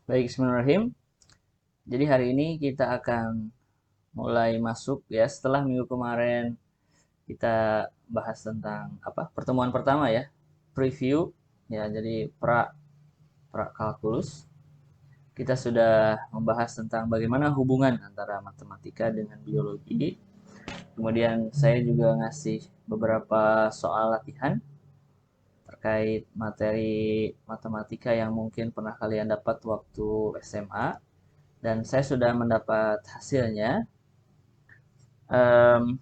Baik, bismillahirrahmanirrahim. Jadi hari ini kita akan mulai masuk ya setelah minggu kemarin kita bahas tentang apa? Pertemuan pertama ya, preview ya. Jadi pra kalkulus. Kita sudah membahas tentang bagaimana hubungan antara matematika dengan biologi. Kemudian saya juga ngasih beberapa soal latihan terkait materi matematika yang mungkin pernah kalian dapat waktu SMA, dan saya sudah mendapat hasilnya. Em,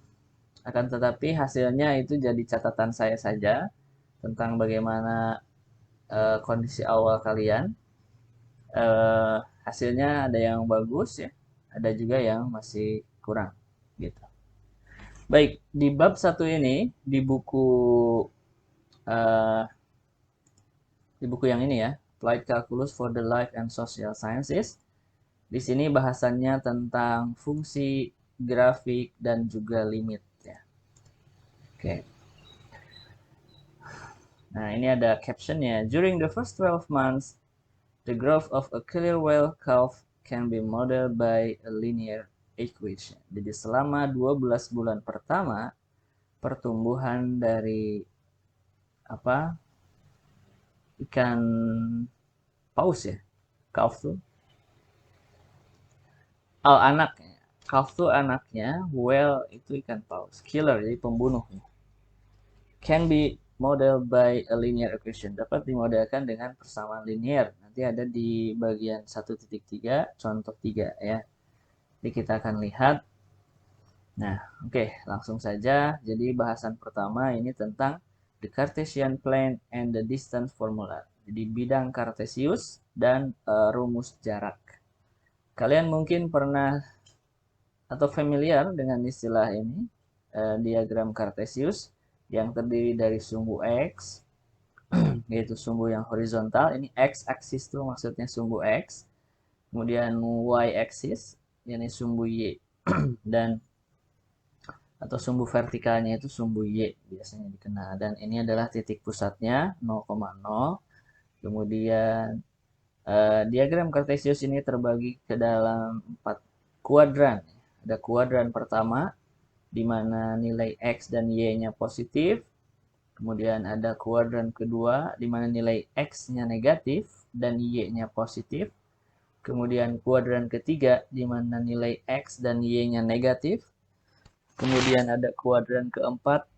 akan tetapi hasilnya itu jadi catatan saya saja tentang bagaimana kondisi awal kalian. Eh, hasilnya ada yang bagus ya, ada juga yang masih kurang gitu. Baik, di bab satu ini eh, di buku yang ini ya, Applied Calculus for the Life and Social Sciences. Di sini bahasannya tentang fungsi, grafik, dan juga limit ya. Oke. Nah, ini ada captionnya. During the first 12 months, the growth of a clear whale calf can be modeled by a linear equation. Jadi selama 12 bulan pertama, pertumbuhan dari apa? Ikan paus ya. Calf tuh. Oh, anaknya. Calf tuh anaknya, whale itu ikan paus. Killer, jadi pembunuh. Can be modeled by a linear equation. Dapat dimodelkan dengan persamaan linear. Nanti ada di bagian 1.3, contoh 3 ya. Jadi kita akan lihat. Nah, oke, langsung saja. Jadi bahasan pertama ini tentang the Cartesian plane and the distance formula. Jadi bidang kartesius dan rumus jarak. Kalian mungkin pernah atau familiar dengan istilah ini, diagram kartesius yang terdiri dari sumbu X, yaitu sumbu yang horizontal. Ini X-aksis itu maksudnya sumbu X. Kemudian Y-aksis, ini sumbu Y. Dan atau sumbu vertikalnya itu sumbu Y biasanya dikenal. Dan ini adalah titik pusatnya 0,0. Kemudian diagram kartesius ini terbagi ke dalam 4 kuadran. Ada kuadran pertama di mana nilai X dan Y-nya positif. Kemudian ada kuadran kedua di mana nilai X-nya negatif dan Y-nya positif. Kemudian kuadran ketiga di mana nilai X dan Y-nya negatif. Kemudian ada kuadran keempat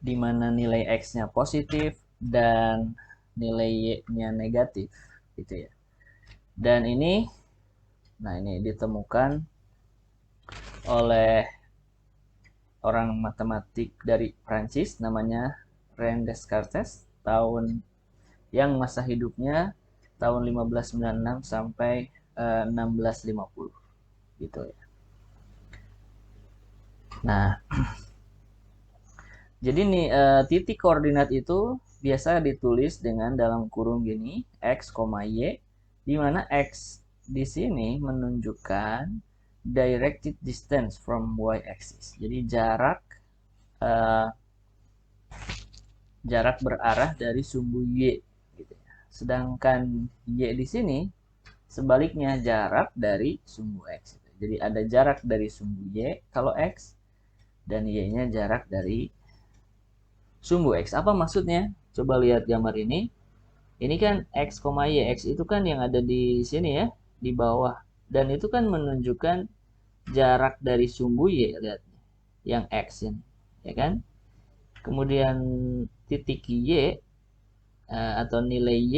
di mana nilai X-nya positif dan nilai Y-nya negatif gitu ya. Dan ini ditemukan oleh orang matematik dari Prancis namanya René Descartes, yang masa hidupnya tahun 1596 sampai 1650 gitu ya. Nah, jadi nih titik koordinat itu biasa ditulis dengan dalam kurung gini, X, Y, di mana X di sini menunjukkan directed distance from Y-axis. Jadi uh, jarak berarah dari sumbu Y gitu ya. Sedangkan Y di sini sebaliknya jarak dari sumbu X. Jadi ada jarak dari sumbu Y kalau X, dan Y-nya jarak dari sumbu X. Apa maksudnya? Coba lihat gambar ini. Ini kan X, Y. X itu kan yang ada di sini ya, di bawah. Dan itu kan menunjukkan jarak dari sumbu Y, lihat. Yang X ini, ya kan? Kemudian titik Y atau nilai Y,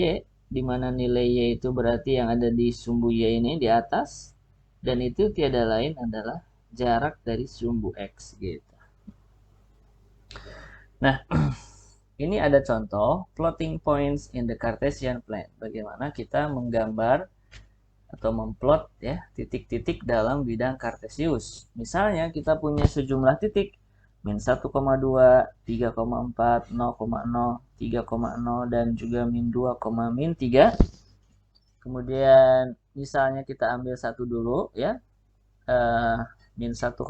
di mana nilai Y itu berarti yang ada di sumbu Y ini di atas, dan itu tiada lain adalah jarak dari sumbu X gitu. Nah, ini ada contoh plotting points in the Cartesian plane. Bagaimana kita menggambar atau memplot ya titik-titik dalam bidang kartesius. Misalnya kita punya sejumlah titik min 1,2, 3,4, 0,0, 3,0 dan juga min 2, min 3. Kemudian misalnya kita ambil satu dulu ya. Min 1,2.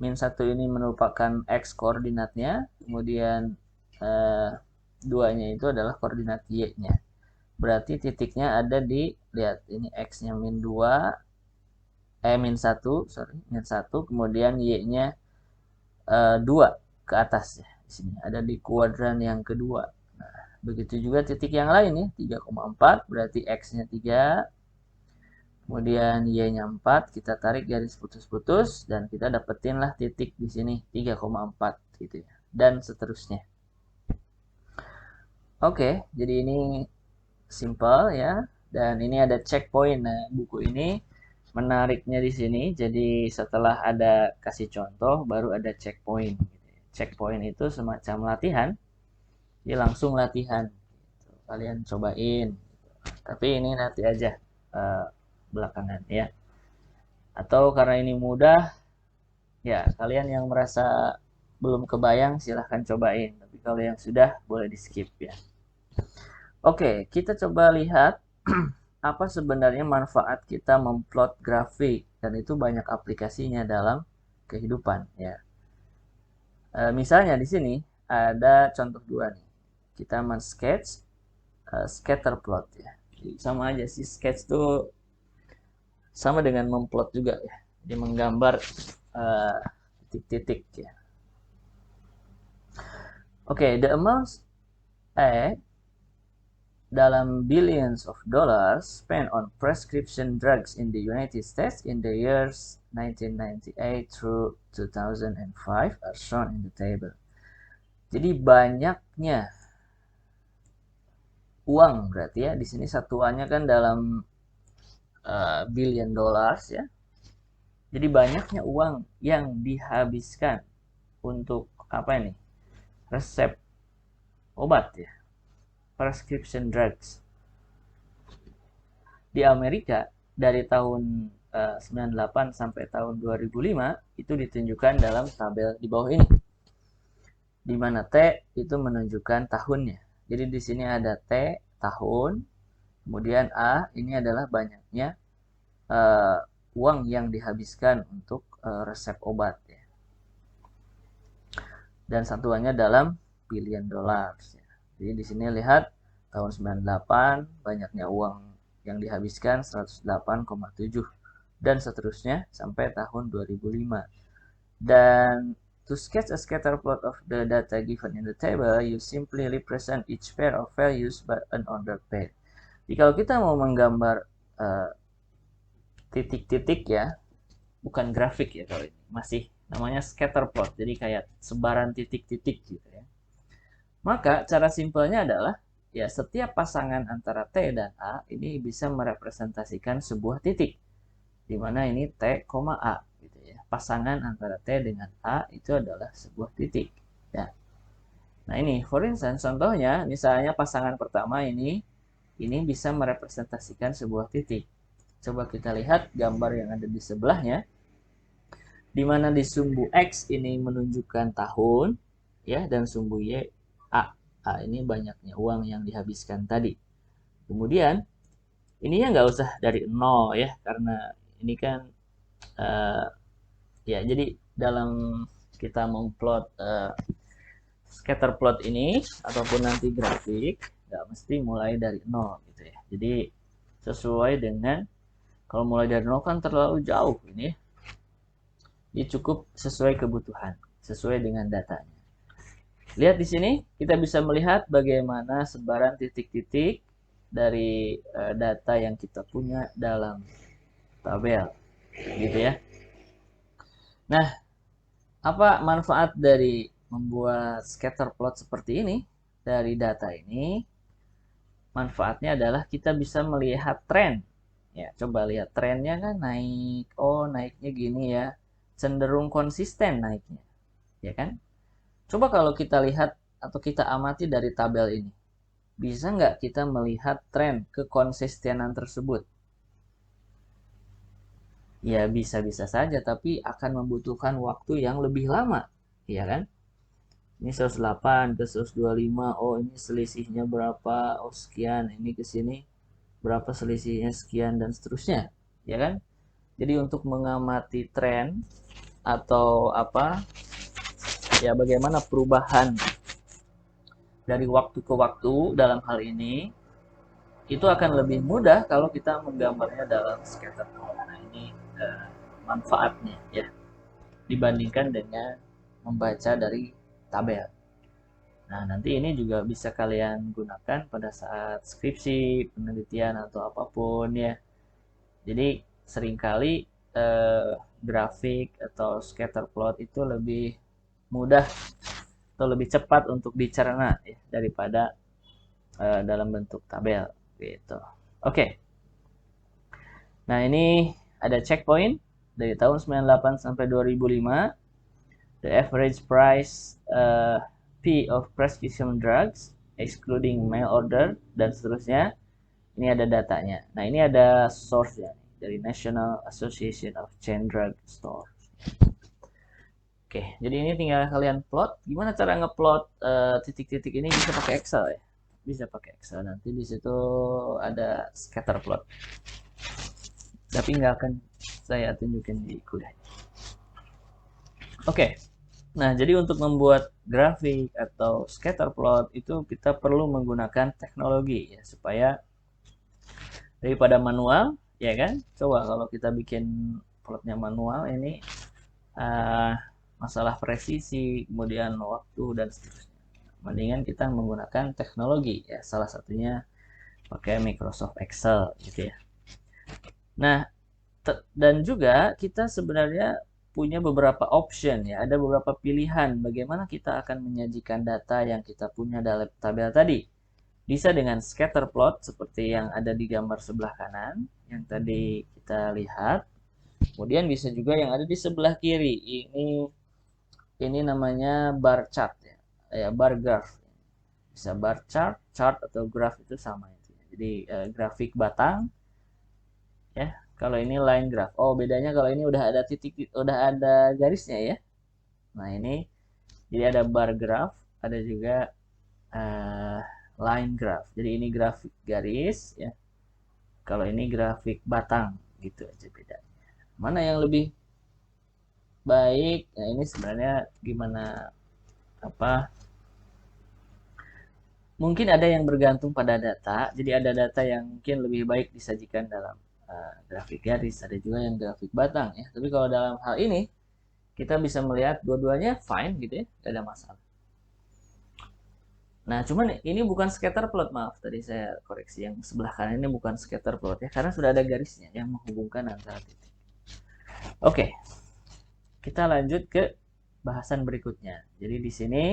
Min 1 ini merupakan X koordinatnya. Kemudian 2-nya itu adalah koordinat Y-nya. berarti titiknya ada di, lihat ini X-nya min 2, min 1, sorry, min 1, kemudian Y-nya 2 ke atas ya. Di sini ada di kuadran yang kedua. Nah, begitu juga titik yang lain ya, 3,4 berarti X-nya 3, kemudian Y-nya 4, kita tarik garis putus-putus dan kita dapetin lah titik di sini 3,4 gitu ya. Dan seterusnya. Oke, jadi ini simple ya. Dan ini ada checkpoint. Nah, buku ini menariknya di sini. Jadi setelah ada kasih contoh, baru ada checkpoint. Checkpoint itu semacam latihan. Jadi langsung latihan. Kalian cobain. Tapi ini nanti aja belakangan ya. Atau karena ini mudah, ya kalian yang merasa belum kebayang silahkan cobain. Tapi kalau yang sudah boleh di skip ya. Oke, kita coba lihat apa sebenarnya manfaat kita memplot grafik, dan itu banyak aplikasinya dalam kehidupan ya. Misalnya di sini ada contoh 2 nih. Kita men-sketch scatter plot ya. Jadi sama aja sih, sketch tuh sama dengan memplot juga ya. Jadi menggambar titik-titik ya. Oke, the amount dalam billions of dollars spent on prescription drugs in the United States in the years 1998 through 2005 are shown in the table. Jadi banyaknya uang berarti ya, di sini satuannya kan dalam billion dollars ya. Jadi banyaknya uang yang dihabiskan untuk apa ini? Resep obat ya. Prescription drugs. Di Amerika dari tahun 98 sampai tahun 2005 itu ditunjukkan dalam tabel di bawah ini. Di mana T itu menunjukkan tahunnya. Jadi di sini ada T tahun, kemudian A ini adalah banyaknya uang yang dihabiskan untuk resep obat ya. Dan satuannya dalam billion dollars ya. Jadi di sini lihat tahun 98 banyaknya uang yang dihabiskan 108,7 dan seterusnya sampai tahun 2005. Dan to sketch a scatter plot of the data given in the table, you simply represent each pair of values by an ordered pair. Jadi kalau kita mau menggambar titik-titik ya, bukan grafik ya kalau ini, masih namanya scatter plot, jadi kayak sebaran titik-titik gitu ya. Maka cara simpelnya adalah ya setiap pasangan antara T dan A ini bisa merepresentasikan sebuah titik, di mana ini T, A gitu ya. Pasangan antara T dengan A itu adalah sebuah titik ya. Nah ini for instance contohnya, misalnya pasangan pertama ini bisa merepresentasikan sebuah titik. Coba kita lihat gambar yang ada di sebelahnya, di mana di sumbu X ini menunjukkan tahun ya, dan sumbu Y A ini banyaknya uang yang dihabiskan tadi. Kemudian ininya nggak usah dari 0 ya, karena ini kan ya jadi dalam kita memplot scatter plot ini ataupun nanti grafik nggak mesti mulai dari 0 gitu ya. Jadi sesuai dengan, kalau mulai dari 0 kan terlalu jauh ini. Jadi cukup sesuai kebutuhan, sesuai dengan datanya. Lihat di sini kita bisa melihat bagaimana sebaran titik-titik dari data yang kita punya dalam tabel, gitu ya. Nah, apa manfaat dari membuat scatter plot seperti ini dari data ini? Manfaatnya adalah kita bisa melihat tren. Ya, coba lihat trennya kan naik. Oh, naiknya gini ya. Cenderung konsisten naiknya. Ya kan? Coba kalau kita lihat atau kita amati dari tabel ini, bisa nggak kita melihat tren kekonsistenan tersebut? Ya bisa-bisa saja, tapi akan membutuhkan waktu yang lebih lama, ya kan? Ini 108 ke 125, oh ini selisihnya berapa, oh sekian, ini ke sini berapa selisihnya sekian, dan seterusnya, ya kan? Jadi untuk mengamati tren atau apa, ya bagaimana perubahan dari waktu ke waktu dalam hal ini, itu akan lebih mudah kalau kita menggambarnya dalam scatter plot. Nah, ini manfaatnya ya dibandingkan dengan membaca dari tabel. Nah, nanti ini juga bisa kalian gunakan pada saat skripsi, penelitian atau apapun ya. Jadi seringkali grafik atau scatter plot itu lebih mudah atau lebih cepat untuk dicerna ya, daripada dalam bentuk tabel gitu. Oke. Nah, ini ada checkpoint dari tahun 98 sampai 2005. The average price P of prescription drugs excluding mail order dan seterusnya. Ini ada datanya. Nah, ini ada source-nya dari National Association of Chain Drug Stores. Oke, jadi ini tinggal kalian plot. Gimana cara ngeplot titik-titik ini? Bisa pakai Excel ya. Bisa pakai Excel. Nanti di situ ada scatter plot. Tapi nggak akan saya tunjukin di kuliah. Oke. Nah, jadi untuk membuat grafik atau scatter plot itu kita perlu menggunakan teknologi ya, supaya daripada manual, ya kan? Coba kalau kita bikin plotnya manual ini masalah presisi, kemudian waktu dan seterusnya. Mendingan kita menggunakan teknologi ya, salah satunya pakai Microsoft Excel gitu ya. Nah, dan juga kita sebenarnya punya beberapa option ya, ada beberapa pilihan bagaimana kita akan menyajikan data yang kita punya dalam tabel tadi. Bisa dengan scatter plot seperti yang ada di gambar sebelah kanan yang tadi kita lihat. Kemudian bisa juga yang ada di sebelah kiri. Ini namanya bar chart ya. Bar graph. Bisa bar chart, chart atau graph itu sama itu. Jadi grafik batang ya. Kalau ini line graph. Oh, bedanya kalau ini udah ada titik, udah ada garisnya ya. Nah, ini jadi ada bar graph, ada juga line graph. Jadi ini grafik garis ya. Kalau ini grafik batang gitu aja bedanya. Mana yang lebih baik? Nah, ini sebenarnya gimana apa? Mungkin ada yang bergantung pada data. Jadi ada data yang mungkin lebih baik disajikan dalam grafik garis, ada juga yang grafik batang ya. Tapi kalau dalam hal ini kita bisa melihat dua-duanya fine gitu ya, tidak ada masalah. Nah, cuman ini bukan scatter plot, maaf tadi saya koreksi, yang sebelah kanan ini bukan scatter plot ya, karena sudah ada garisnya yang menghubungkan antara titik. Oke, kita lanjut ke bahasan berikutnya. Jadi di sini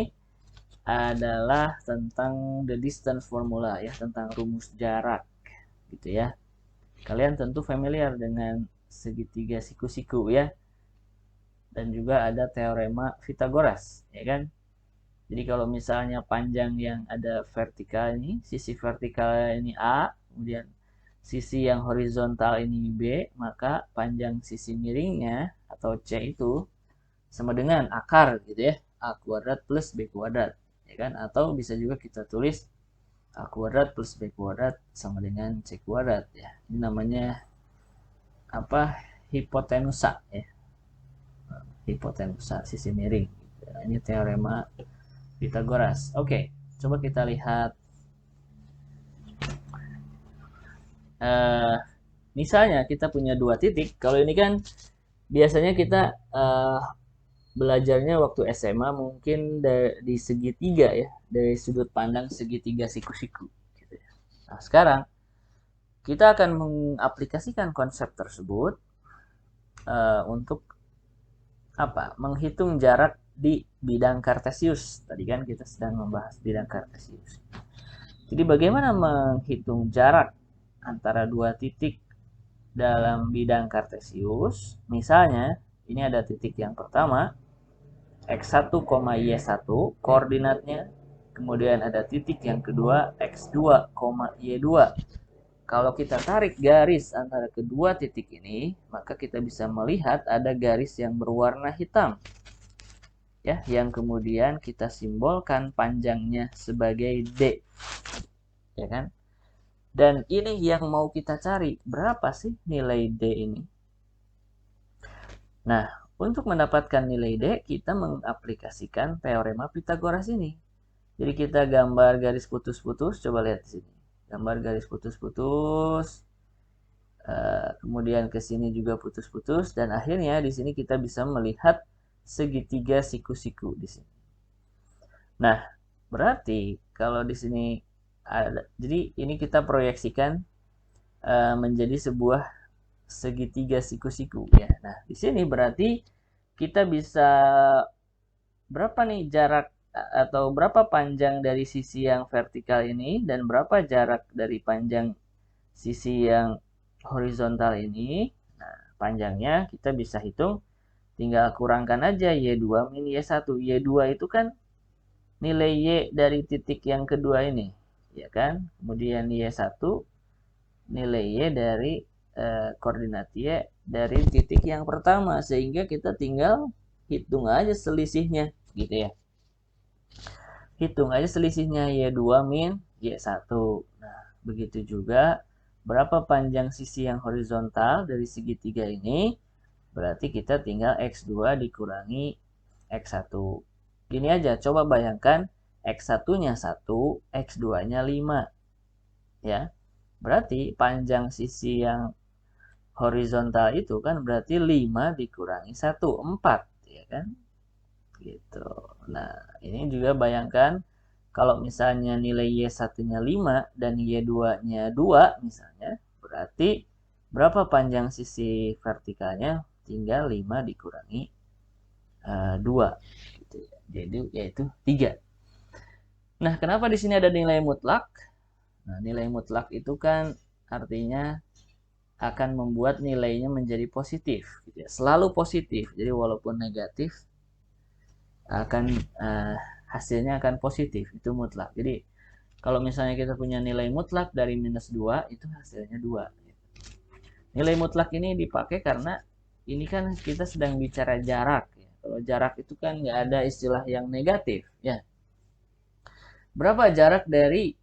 adalah tentang the distance formula ya, tentang rumus jarak gitu ya. Kalian tentu familiar dengan segitiga siku-siku ya. Dan juga ada teorema Pythagoras, ya kan? Jadi kalau misalnya panjang yang ada vertikal ini, sisi vertikal ini A, kemudian sisi yang horizontal ini B, maka panjang sisi miringnya atau C itu sama dengan akar gitu ya, A kuadrat plus B kuadrat, ya kan? Atau bisa juga kita tulis A kuadrat plus B kuadrat sama dengan C kuadrat ya. Ini namanya apa? Hipotenusa ya. Hipotenusa sisi miring. Ini teorema Pythagoras. Oke, coba kita lihat. Misalnya kita punya dua titik. Kalau ini kan biasanya kita belajarnya waktu SMA mungkin di segitiga ya, dari sudut pandang segitiga siku-siku. Gitu ya. Nah, sekarang kita akan mengaplikasikan konsep tersebut untuk apa? Menghitung jarak di bidang kartesius. Tadi kan kita sedang membahas bidang kartesius. Jadi bagaimana menghitung jarak antara dua titik dalam bidang kartesius? Misalnya, ini ada titik yang pertama, x1, y1 koordinatnya. Kemudian ada titik yang kedua, x2, y2. Kalau kita tarik garis antara kedua titik ini, maka kita bisa melihat ada garis yang berwarna hitam. Ya, yang kemudian kita simbolkan panjangnya sebagai D. Ya kan? Dan ini yang mau kita cari, berapa sih nilai D ini? Nah, untuk mendapatkan nilai D, kita mengaplikasikan teorema Pythagoras ini. Jadi kita gambar garis putus-putus, coba lihat di sini. gambar garis putus-putus, kemudian ke sini juga putus-putus, dan akhirnya di sini kita bisa melihat segitiga siku-siku di sini. Nah, berarti kalau di sini ada, jadi ini kita proyeksikan menjadi sebuah segitiga siku-siku ya. Nah, di sini berarti kita bisa berapa nih jarak atau berapa panjang dari sisi yang vertikal ini dan berapa jarak dari panjang sisi yang horizontal ini. Nah, panjangnya kita bisa hitung, tinggal kurangkan aja Y2 min Y1. Y2 itu kan nilai Y dari titik yang kedua ini, ya kan? Kemudian Y1 nilai Y dari koordinat Y dari titik yang pertama, sehingga kita tinggal hitung aja selisihnya gitu ya. Hitung aja selisihnya Y2 min Y1. Nah, begitu juga berapa panjang sisi yang horizontal dari segitiga ini, berarti kita tinggal X2 dikurangi X1. Gini aja, coba bayangkan X1-nya 1, X2-nya 5. Ya. Berarti panjang sisi yang horizontal itu kan berarti 5 dikurangi 1, 4, ya kan? Gitu. Nah, ini juga bayangkan kalau misalnya nilai Y1-nya 5 dan Y2-nya 2 misalnya, berarti berapa panjang sisi vertikalnya? Tinggal 5 dikurangi 2. Gitu ya. Jadi yaitu 3. Nah, kenapa di sini ada nilai mutlak? Nah, nilai mutlak itu kan artinya akan membuat nilainya menjadi positif, gitu ya. Selalu positif. Jadi walaupun negatif akan hasilnya akan positif, itu mutlak. Jadi kalau misalnya kita punya nilai mutlak dari -2, itu hasilnya 2. Nilai mutlak ini dipakai karena ini kan kita sedang bicara jarak. Ya. Kalau jarak itu kan nggak ada istilah yang negatif. Ya. Berapa jarak dari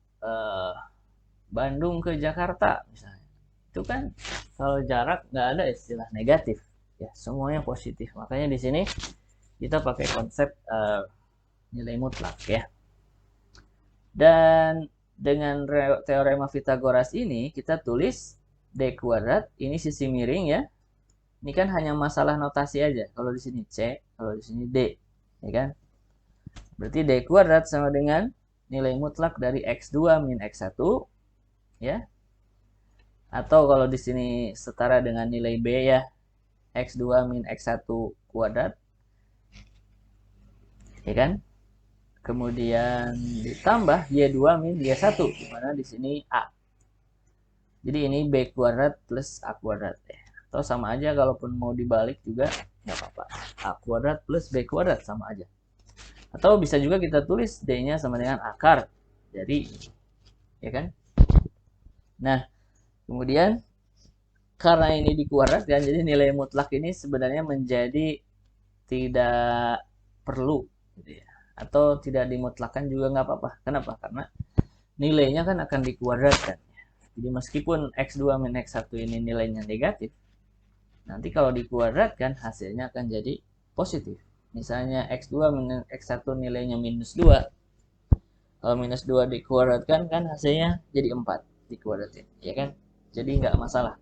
Bandung ke Jakarta misalnya? Itu kan kalau jarak nggak ada istilah negatif. Ya, semuanya positif. Makanya di sini kita pakai konsep nilai mutlak ya. Dan dengan teorema Pythagoras ini kita tulis D kuadrat, ini sisi miring ya. Ini kan hanya masalah notasi aja. Kalau di sini C, kalau di sini D, ya kan? Berarti D kuadrat sama dengan nilai mutlak dari X2 min X1 ya. Atau kalau di sini setara dengan nilai B ya, X2 min X1 kuadrat. Ya kan? Kemudian ditambah Y2 min Y1, di mana di sini A. Jadi ini B kuadrat plus A kuadrat ya. Atau sama aja, kalaupun mau dibalik juga nggak apa-apa. A kuadrat plus B kuadrat sama aja. Atau bisa juga kita tulis D-nya sama dengan akar dari ini. Ya kan? Nah, kemudian karena ini dikuadratkan, jadi nilai mutlak ini sebenarnya menjadi tidak perlu gitu ya. Atau tidak dimutlakkan juga nggak apa-apa. Kenapa? Karena nilainya kan akan dikuadratkan. Jadi meskipun X2 min X1 ini nilainya negatif, nanti kalau dikuadratkan hasilnya akan jadi positif. Misalnya X2 min X1 nilainya -2. Kalau -2 dikuadratkan kan hasilnya jadi 4 dikuadratin, ya kan? Jadi nggak masalah.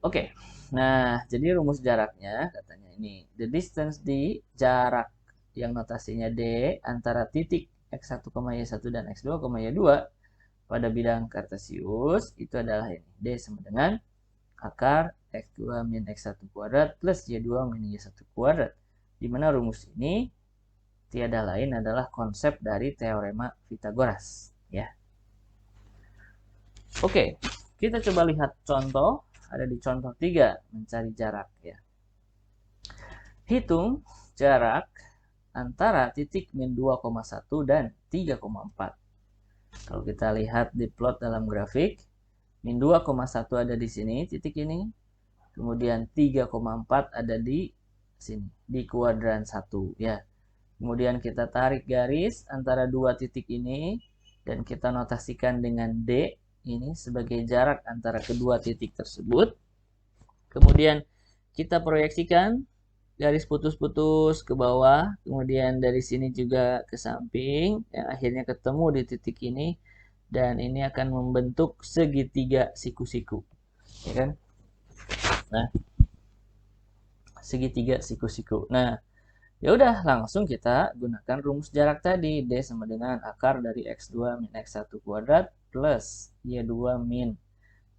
Oke, nah jadi rumus jaraknya katanya ini. The distance di jarak yang notasinya D antara titik X1, Y1 dan X2, Y2 pada bidang kartesius itu adalah ini. D sama dengan akar X2 min X1 kuadrat plus Y2 min Y1 kuadrat. Di mana rumus ini tiada lain adalah konsep dari teorema Pythagoras. Ya. Oke, kita coba lihat contoh. Ada di contoh 3, mencari jarak. Ya. Hitung jarak antara titik min 2,1 dan 3,4. Kalau kita lihat di plot dalam grafik, min 2,1 ada di sini, titik ini. Kemudian 3,4 ada di sini, di kuadran 1 ya. Kemudian kita tarik garis antara dua titik ini dan kita notasikan dengan D ini sebagai jarak antara kedua titik tersebut. Kemudian kita proyeksikan garis putus-putus ke bawah, kemudian dari sini juga ke samping, yang akhirnya ketemu di titik ini. dan ini akan membentuk segitiga siku-siku, ya kan? Nah, segitiga siku-siku. Nah, ya udah langsung kita gunakan rumus jarak tadi. D sama dengan akar dari X2 min X1 kuadrat plus Y2 min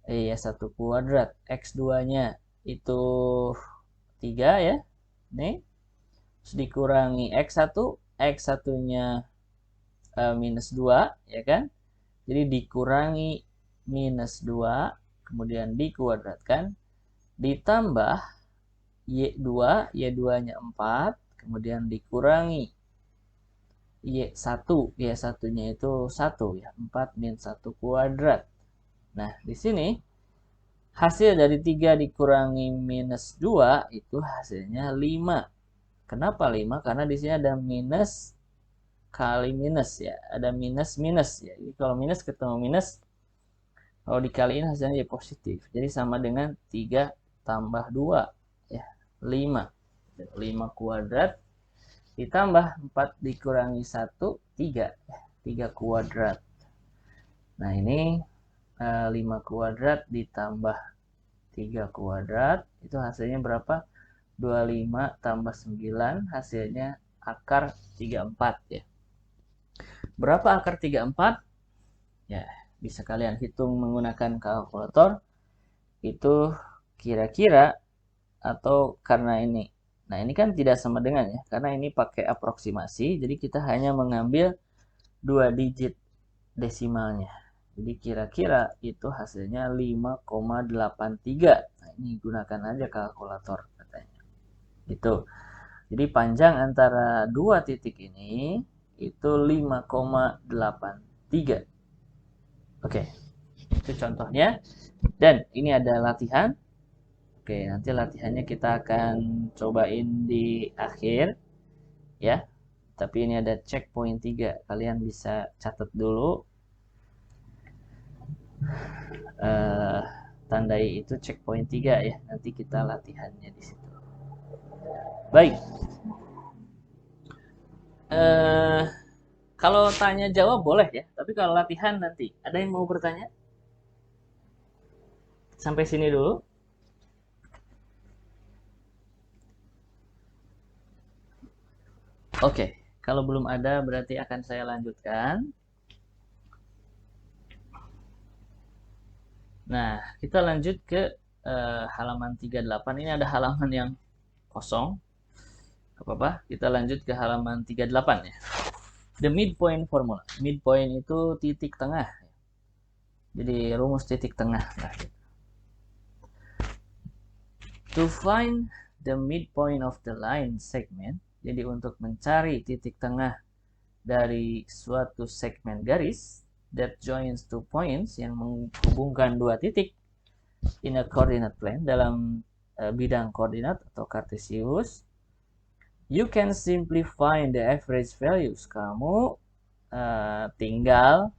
Y1 kuadrat. X2-nya itu 3 ya. Nih. Terus dikurangi X1. X1-nya minus 2, ya kan? Jadi dikurangi minus 2, kemudian dikuadratkan, ditambah Y2, Y2-nya 4, kemudian dikurangi Y1, Y1-nya itu 1 ya, 4 min 1 kuadrat. Nah, di sini hasil dari 3 dikurangi minus 2 itu hasilnya 5. Kenapa 5? Karena di sini ada minus kali minus ya, ada minus minus ya. Jadi kalau minus ketemu minus, kalau dikaliin hasilnya jadi positif. Jadi sama dengan 3 tambah 2 ya, 5. 5 kuadrat ditambah 4 dikurangi 1, 3 ya, 3 kuadrat. Nah, ini 5 kuadrat ditambah 3 kuadrat itu hasilnya berapa? 25 tambah 9 hasilnya akar 34 ya. Berapa akar 34? Ya, bisa kalian hitung menggunakan kalkulator. Itu kira-kira, atau karena ini. Nah, ini kan tidak sama dengan ya, karena ini pakai aproksimasi, jadi kita hanya mengambil 2 digit desimalnya. Jadi kira-kira itu hasilnya 5,83. Nah, ini gunakan aja kalkulator katanya. Gitu. Jadi panjang antara dua titik ini itu 5,83. Oke. Itu contohnya. Dan ini ada latihan. Oke, nanti latihannya kita akan cobain di akhir ya. Tapi ini ada checkpoint 3. Kalian bisa catat dulu. Tandai itu checkpoint 3 ya. Nanti kita latihannya di situ. Baik. Kalau tanya jawab boleh ya. Tapi kalau latihan nanti. Ada yang mau bertanya? Sampai sini dulu. Oke. Kalau belum ada berarti akan saya lanjutkan. Nah, kita lanjut ke halaman 38. Ini ada halaman yang kosong. Apa-apa, kita lanjut ke halaman 38 ya. The midpoint formula. Midpoint itu titik tengah. Jadi rumus titik tengah. To find the midpoint of the line segment. Jadi untuk mencari titik tengah dari suatu segmen garis that joins two points yang menghubungkan dua titik in a coordinate plane dalam bidang koordinat atau kartesius, you can simply find the average values. Kamu tinggal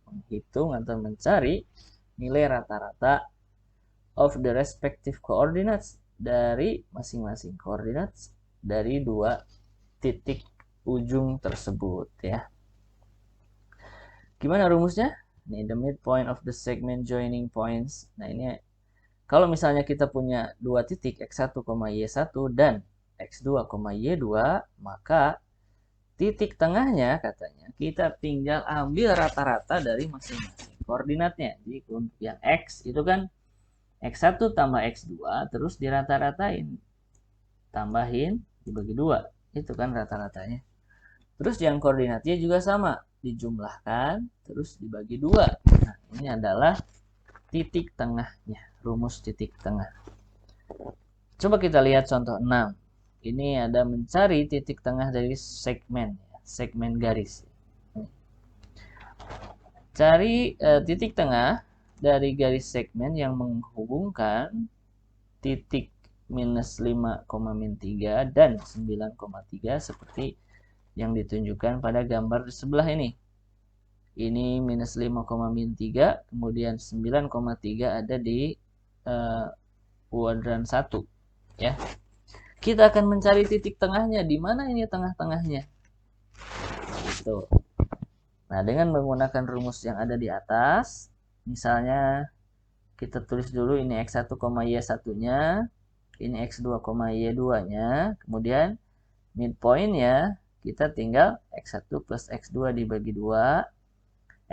menghitung atau mencari nilai rata-rata of the respective coordinates dari masing-masing koordinat dari dua titik ujung tersebut ya. Gimana rumusnya? Nih, the midpoint of the segment joining points. Nah, ini kalau misalnya kita punya dua titik x1, y1 dan x2, y2, maka titik tengahnya katanya kita tinggal ambil rata-rata dari masing-masing koordinatnya. Jadi untuk yang x itu kan x1 tambah x2 terus dirata-ratain. Tambahin dibagi 2. Itu kan rata-ratanya. Terus yang koordinatnya juga sama, dijumlahkan terus dibagi 2. Nah, ini adalah titik tengahnya, rumus titik tengah. Coba kita lihat contoh 6. Ini ada mencari titik tengah dari segmen, segmen garis. Cari titik tengah dari garis segmen yang menghubungkan titik minus 5,3 dan 9,3 seperti yang ditunjukkan pada gambar di sebelah ini. Ini minus 5,3, kemudian 9,3 ada di kuadran 1 ya. Kita akan mencari titik tengahnya. Di mana ini tengah-tengahnya? Tuh. Nah, dengan menggunakan rumus yang ada di atas, misalnya kita tulis dulu ini X1, Y1-nya, ini X2, Y2-nya, kemudian midpoint-nya kita tinggal X1 plus X2 dibagi 2,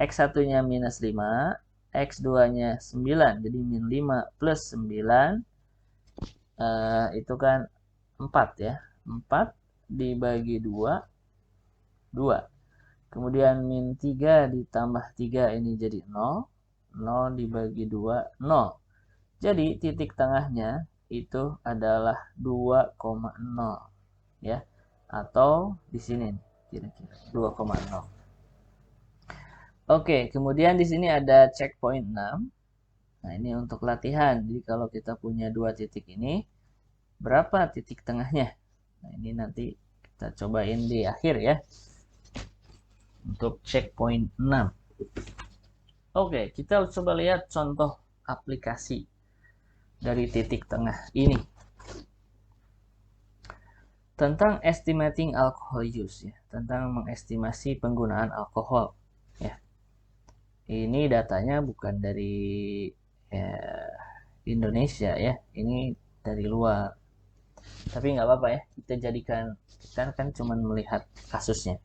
X1-nya minus 5, X2-nya 9, jadi min 5 plus 9, itu kan 4 ya, 4 dibagi 2, 2. Kemudian min 3 ditambah 3 ini jadi 0, 0 dibagi 2, 0. Jadi titik tengahnya itu adalah 2,0 ya. Atau di sini kira-kira 2,0. Oke, kemudian di sini ada checkpoint 6. Nah, ini untuk latihan. Jadi kalau kita punya dua titik ini, berapa titik tengahnya? Nah, ini nanti kita cobain di akhir ya. Untuk checkpoint 6. Oke, kita coba lihat contoh aplikasi dari titik tengah ini. Tentang estimating alcohol use ya, tentang mengestimasi penggunaan alkohol ya. Ini datanya bukan dari Indonesia ya, ini dari luar. Tapi nggak apa-apa ya, kita jadikan, kita kan cuma melihat kasusnya.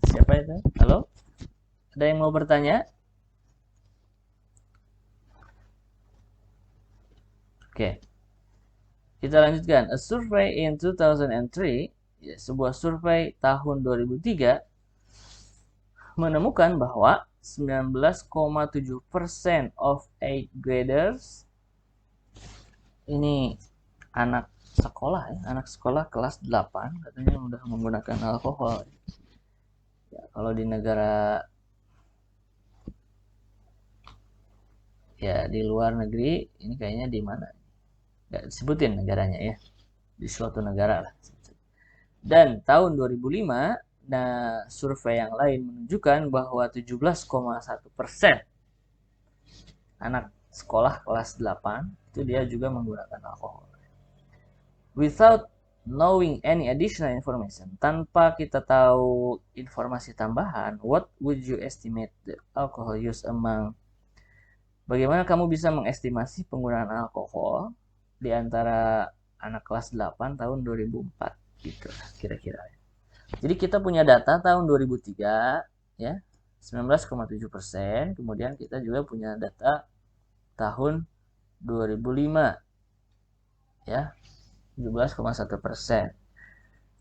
Siapa itu? Halo? Ada yang mau bertanya? Oke. Kita lanjutkan. A survey in 2003, ya, sebuah survei tahun 2003 menemukan bahwa 19,7% of 8th graders, ini anak sekolah ya, anak sekolah kelas 8 katanya sudah menggunakan alkohol. Ya, kalau di negara ya di luar negeri, ini kayaknya di mana? Nggak disebutin negaranya ya. Di suatu negara lah. Dan tahun 2005, nah survei yang lain menunjukkan bahwa 17,1% anak sekolah kelas 8 itu dia juga menggunakan alkohol. Without knowing any additional information, tanpa kita tahu informasi tambahan, what would you estimate the alcohol use among? Bagaimana kamu bisa mengestimasi penggunaan alkohol di antara anak kelas 8 tahun 2004 gitu kira-kira. Jadi kita punya data tahun 2003 ya, 19,7%, kemudian kita juga punya data tahun 2005 ya, 17,1%.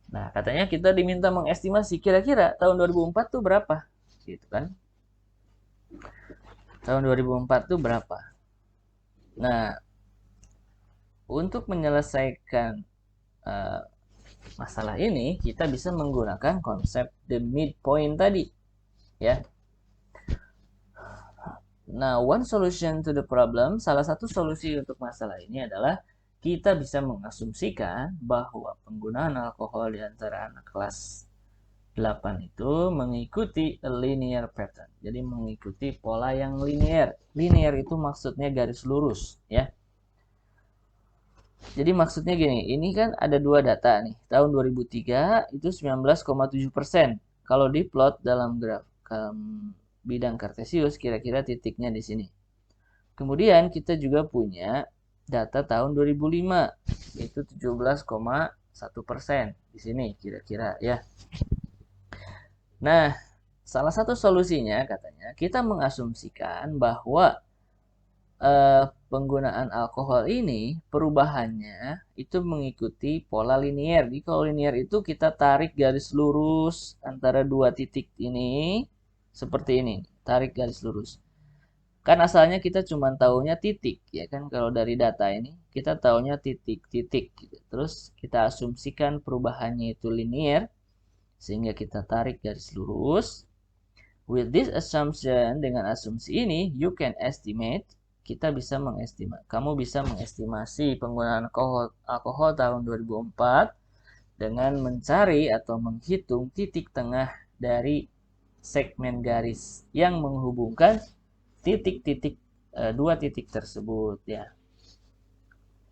Nah, katanya kita diminta mengestimasi kira-kira tahun 2004 tuh berapa? Gitu kan. Tahun 2004 tuh berapa? Nah, untuk menyelesaikan masalah ini, kita bisa menggunakan konsep the midpoint tadi. Ya. Nah, one solution to the problem, salah satu solusi untuk masalah ini adalah kita bisa mengasumsikan bahwa penggunaan alkohol di antara anak kelas 8 itu mengikuti a linear pattern. Jadi mengikuti pola yang linear. Linear itu maksudnya garis lurus ya. Jadi maksudnya gini, ini kan ada dua data nih. Tahun 2003 itu 19,7%. Kalau diplot dalam graf bidang kartesius, kira-kira titiknya di sini. Kemudian kita juga punya data tahun 2005, itu 17,1% di sini kira-kira ya. Nah, salah satu solusinya katanya kita mengasumsikan bahwa penggunaan alkohol ini perubahannya itu mengikuti pola linear. Jadi kalau linear itu kita tarik garis lurus antara dua titik ini seperti ini, tarik garis lurus. Kan asalnya kita cuma tahunya titik ya kan, kalau dari data ini kita tahunya titik-titik gitu. Terus kita asumsikan perubahannya itu linear sehingga kita tarik garis lurus. With this assumption, dengan asumsi ini you can estimate, kita bisa mengestimasi, kamu bisa mengestimasi penggunaan alkohol tahun 2004 dengan mencari atau menghitung titik tengah dari segmen garis yang menghubungkan titik-titik dua titik tersebut ya.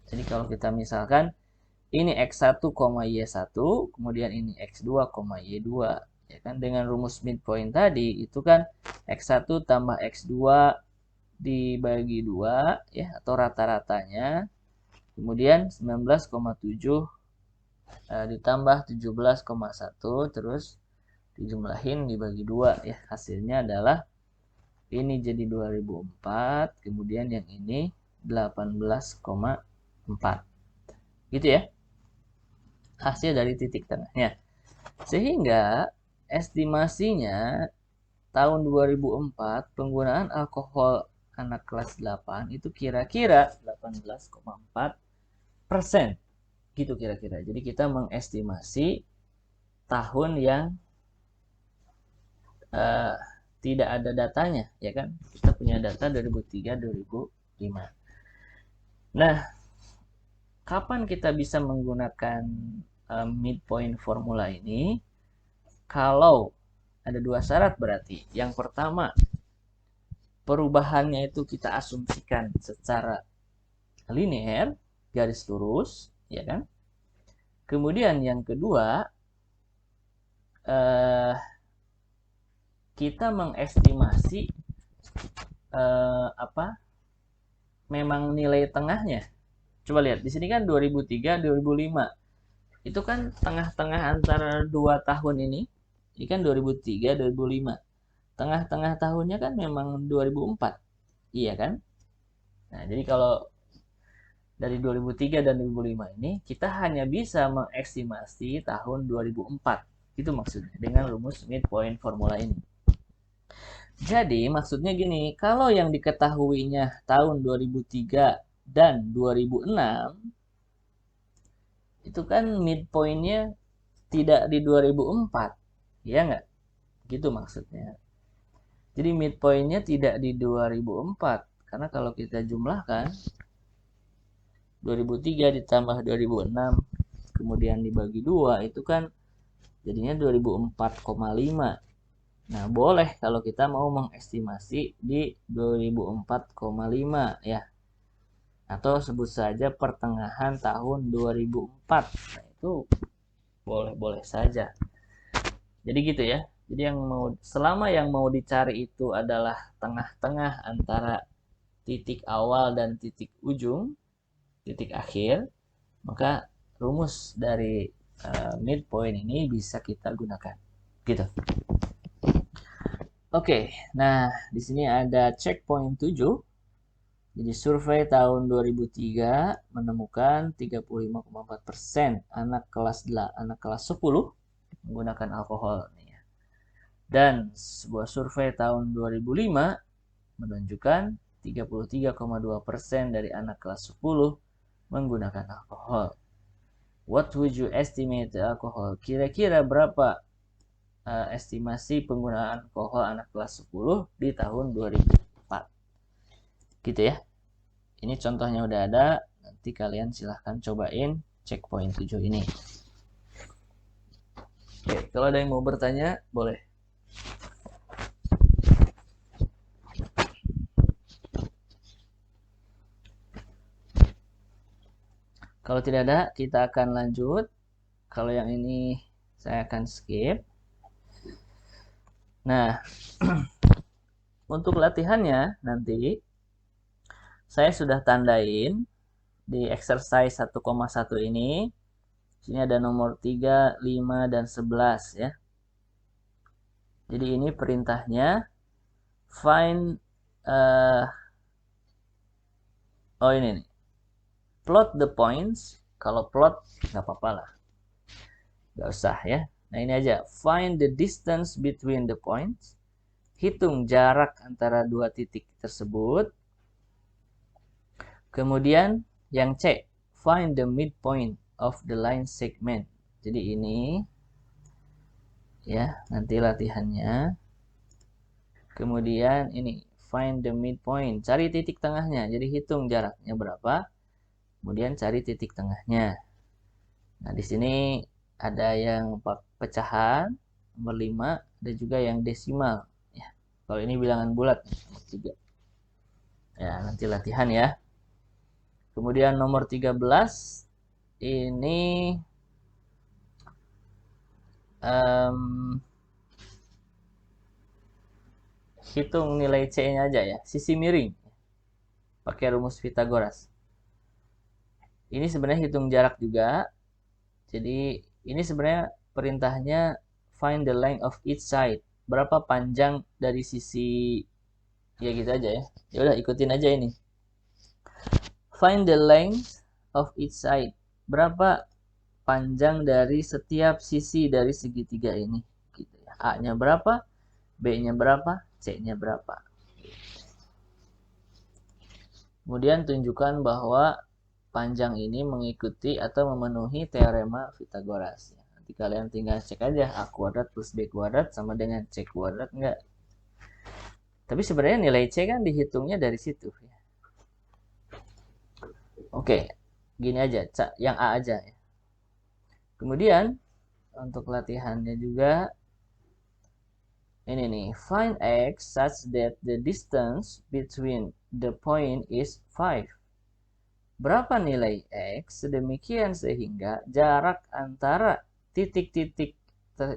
Jadi kalau kita misalkan ini X1, Y1, kemudian ini X2, Y2, ya kan, dengan rumus midpoint tadi itu kan X1 tambah X2 dibagi 2 ya, atau rata-ratanya, kemudian 19,7 ditambah 17,1, terus dijumlahin dibagi 2 ya, hasilnya adalah ini jadi 2004, kemudian yang ini 18,4 gitu ya, hasil dari titik tengahnya. Sehingga estimasinya tahun 2004 penggunaan alkohol anak kelas 8 itu kira-kira 18,4% gitu kira-kira. Jadi kita mengestimasi tahun yang tidak ada datanya, ya kan? Kita punya data 2003, 2005. Nah, kapan kita bisa menggunakan midpoint formula ini? Kalau ada dua syarat berarti. Yang pertama, perubahannya itu kita asumsikan secara linear, garis lurus, ya kan? Kemudian yang kedua, kita mengestimasi memang nilai tengahnya. Coba lihat di sini kan 2003, 2005. Itu kan tengah-tengah antara 2 tahun ini. Ini kan 2003, 2005. Tengah-tengah tahunnya kan memang 2004. Iya kan? Nah, jadi kalau dari 2003 dan 2005 ini kita hanya bisa mengestimasi tahun 2004. Itu maksudnya dengan rumus midpoint formula ini. Jadi maksudnya gini, kalau yang diketahuinya tahun 2003 dan 2006 itu kan midpointnya tidak di 2004, ya nggak? Gitu maksudnya. Jadi midpointnya tidak di 2004, karena kalau kita jumlahkan 2003 ditambah 2006 kemudian dibagi 2 itu kan jadinya 2004,5. Nah, boleh kalau kita mau mengestimasi di 2004,5 ya. Atau sebut saja pertengahan tahun 2004. Nah, itu boleh-boleh saja. Jadi gitu ya. Jadi selama yang mau dicari itu adalah tengah-tengah antara titik awal dan titik ujung, titik akhir, maka rumus dari midpoint ini bisa kita gunakan. Gitu. Oke, nah di sini ada checkpoint 7. Jadi survei tahun 2003 menemukan 35,4% anak kelas 10 menggunakan alkohol. Dan sebuah survei tahun 2005 menunjukkan 33,2% dari anak kelas 10 menggunakan alkohol. What would you estimate the alcohol? Kira-kira berapa estimasi penggunaan alkohol anak kelas 10 di tahun 2004? Gitu ya. Ini contohnya udah ada. Nanti kalian silahkan cobain checkpoint 7 ini. Oke, kalau ada yang mau bertanya, boleh. Kalau tidak ada, kita akan lanjut. Kalau yang ini saya akan skip. Nah, untuk latihannya nanti saya sudah tandain di exercise 1,1 ini. Sini ada nomor 3, 5, dan 11 ya. Jadi ini perintahnya find ini nih. Plot the points. Kalau plot nggak apa-apa lah. Nggak usah ya. Nah ini aja. Find the distance between the points. Hitung jarak antara dua titik tersebut. Kemudian yang C. Find the midpoint of the line segment. Jadi ini ya nanti latihannya. Kemudian ini find the midpoint. Cari titik tengahnya. Jadi hitung jaraknya berapa. Kemudian cari titik tengahnya. Nah, di sini ada yang pecahan nomor 5, ada juga yang desimal ya. Kalau ini bilangan bulat nomor 3. Ya, nanti latihan ya. Kemudian nomor 13 ini hitung nilai C-nya aja ya, sisi miring. Pakai rumus Pythagoras. Ini sebenarnya hitung jarak juga. Jadi ini sebenarnya perintahnya find the length of each side. Berapa panjang dari sisi, ya gitu aja ya. Ya udah ikutin aja ini. Find the length of each side. Berapa panjang dari setiap sisi dari segitiga ini gitu ya. A-nya berapa, B-nya berapa, C-nya berapa. Kemudian tunjukkan bahwa panjang ini mengikuti atau memenuhi teorema Pythagoras. Nanti kalian tinggal cek aja A kuadrat plus B kuadrat sama dengan C kuadrat enggak. Tapi sebenarnya nilai C kan dihitungnya dari situ. Oke, gini aja, yang A aja ya. Kemudian untuk latihannya juga ini nih, find x such that the distance between the point is 5. Berapa nilai x sedemikian sehingga jarak antara titik-titik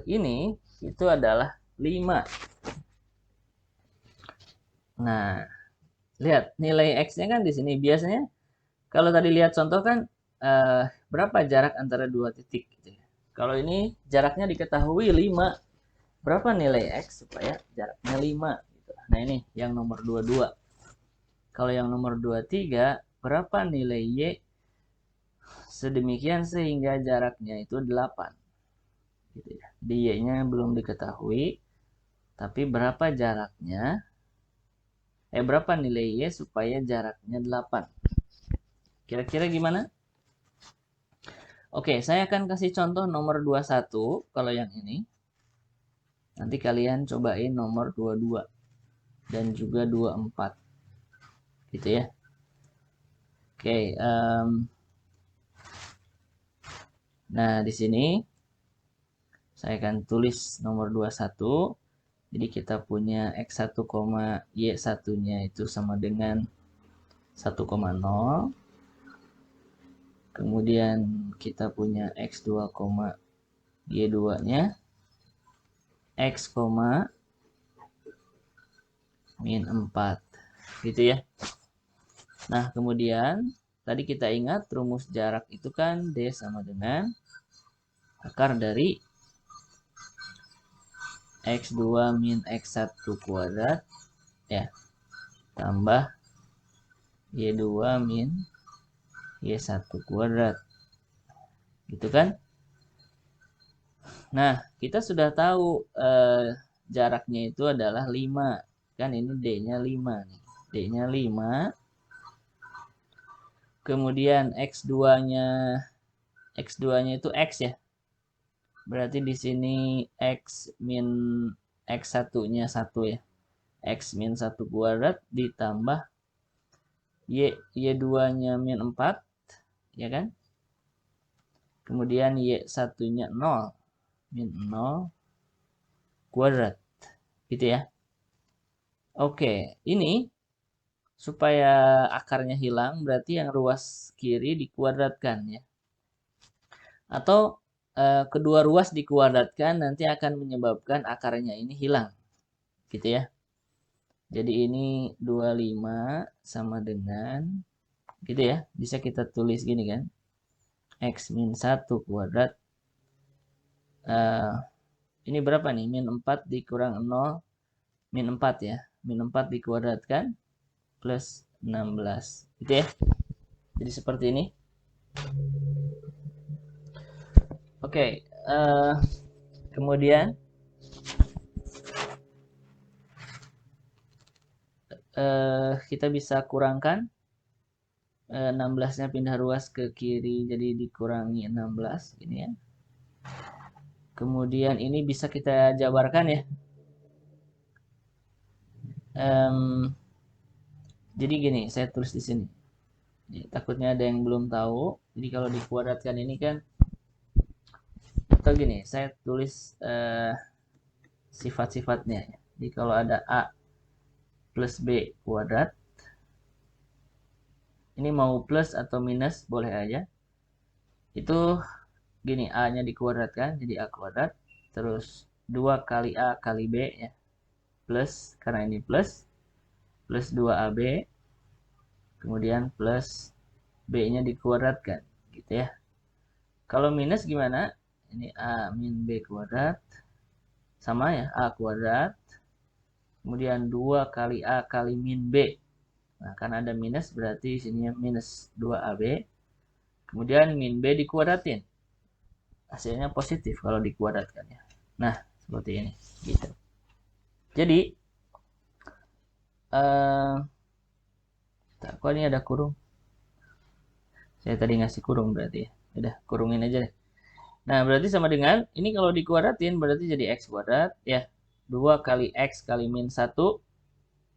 ini itu adalah 5. Nah, lihat nilai x-nya kan di sini. Biasanya kalau tadi lihat contoh kan berapa jarak antara dua titik gitu ya. Kalau ini jaraknya diketahui 5. Berapa nilai x supaya jaraknya 5 gitu. Nah, ini yang nomor 22. Kalau yang nomor 23, berapa nilai y sedemikian sehingga jaraknya itu 8. Gitu ya. Di y-nya belum diketahui, tapi berapa jaraknya? Berapa nilai y supaya jaraknya 8? Kira-kira gimana? Oke, saya akan kasih contoh nomor 21 kalau yang ini. Nanti kalian cobain nomor 22 dan juga 24. Gitu ya. Oke, nah di sini saya akan tulis nomor 21. Jadi kita punya x1, y1-nya itu sama dengan 1,0. Kemudian kita punya x2, y2-nya x, min 4. Gitu ya. Nah, kemudian tadi kita ingat rumus jarak itu kan D sama dengan akar dari x2 min x1 kuadrat ya tambah y2 min y1 kuadrat. Gitu kan? Nah, kita sudah tahu jaraknya itu adalah 5. Kan ini D-nya 5 nih. D-nya 5. Kemudian x2-nya itu x ya. Berarti di sini x min x1-nya 1 ya. X min 1 kuadrat ditambah y2-nya min 4 ya kan? Kemudian y1-nya 0 min 0 kuadrat. Gitu ya. Oke, ini supaya akarnya hilang berarti yang ruas kiri dikuadratkan ya. Atau kedua ruas dikuadratkan nanti akan menyebabkan akarnya ini hilang. Gitu ya. Jadi ini 25 sama dengan gitu ya. Bisa kita tulis gini kan. X min 1 kuadrat. Ini berapa nih? Min 4 dikurang 0. Min 4 ya. Min 4 dikuadratkan plus 16. Gitu ya. Jadi seperti ini. Oke. Kemudian kita bisa kurangkan 16-nya pindah ruas ke kiri jadi dikurangi 16 ini ya. Kemudian ini bisa kita jabarkan ya. Jadi gini, saya tulis di sini. Jadi, takutnya ada yang belum tahu. Jadi kalau dikuadratkan ini kan atau gini, saya tulis sifat-sifatnya. Jadi kalau ada A plus B kuadrat Ini mau plus atau minus boleh aja. Itu gini, A-nya dikuadratkan jadi A kuadrat. Terus 2 kali A kali B ya. Plus, karena ini plus 2AB. Kemudian plus B-nya dikuadratkan. Gitu ya. Kalau minus gimana? Ini A min B kuadrat. Sama ya, A kuadrat. Kemudian 2 kali A kali min B. Nah, kan ada minus berarti sininya minus 2AB. Kemudian min B dikuadratin. Hasilnya positif kalau dikuadratkan ya. Nah, seperti ini. Gitu. Jadi, kok ini ada kurung? Saya tadi ngasih kurung berarti ya. Udah, kurungin aja deh. Nah, berarti sama dengan, ini kalau dikuadratin berarti jadi X kuadrat ya. 2 kali X kali min 1.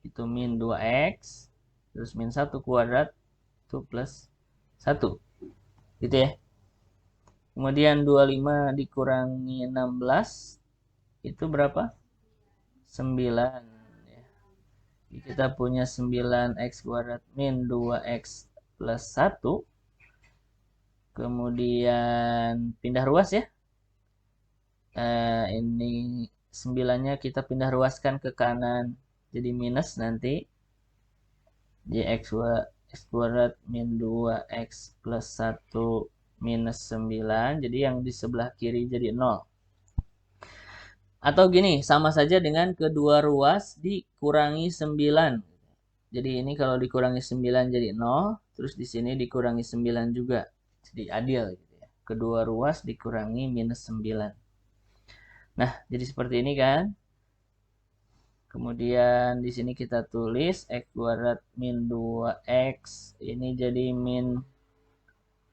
Itu min 2X. Terus min 1 kuadrat. Itu plus 1. Gitu ya. Kemudian 25 dikurangi 16. Itu berapa? 9. Ya. Kita punya 9X kuadrat min 2X plus 1. Kemudian pindah ruas ya. Ini 9-nya kita pindah ruaskan ke kanan. Jadi minus nanti. Jadi X kuadrat min 2X plus 1 minus 9. Jadi yang di sebelah kiri jadi 0. Atau gini, sama saja dengan kedua ruas dikurangi 9. Jadi ini kalau dikurangi 9 jadi 0. Terus di sini dikurangi 9 juga. Jadi adil gitu ya. Kedua ruas dikurangi minus 9. Nah, jadi seperti ini kan. Kemudian di sini kita tulis X kuadrat min 2X. Ini jadi min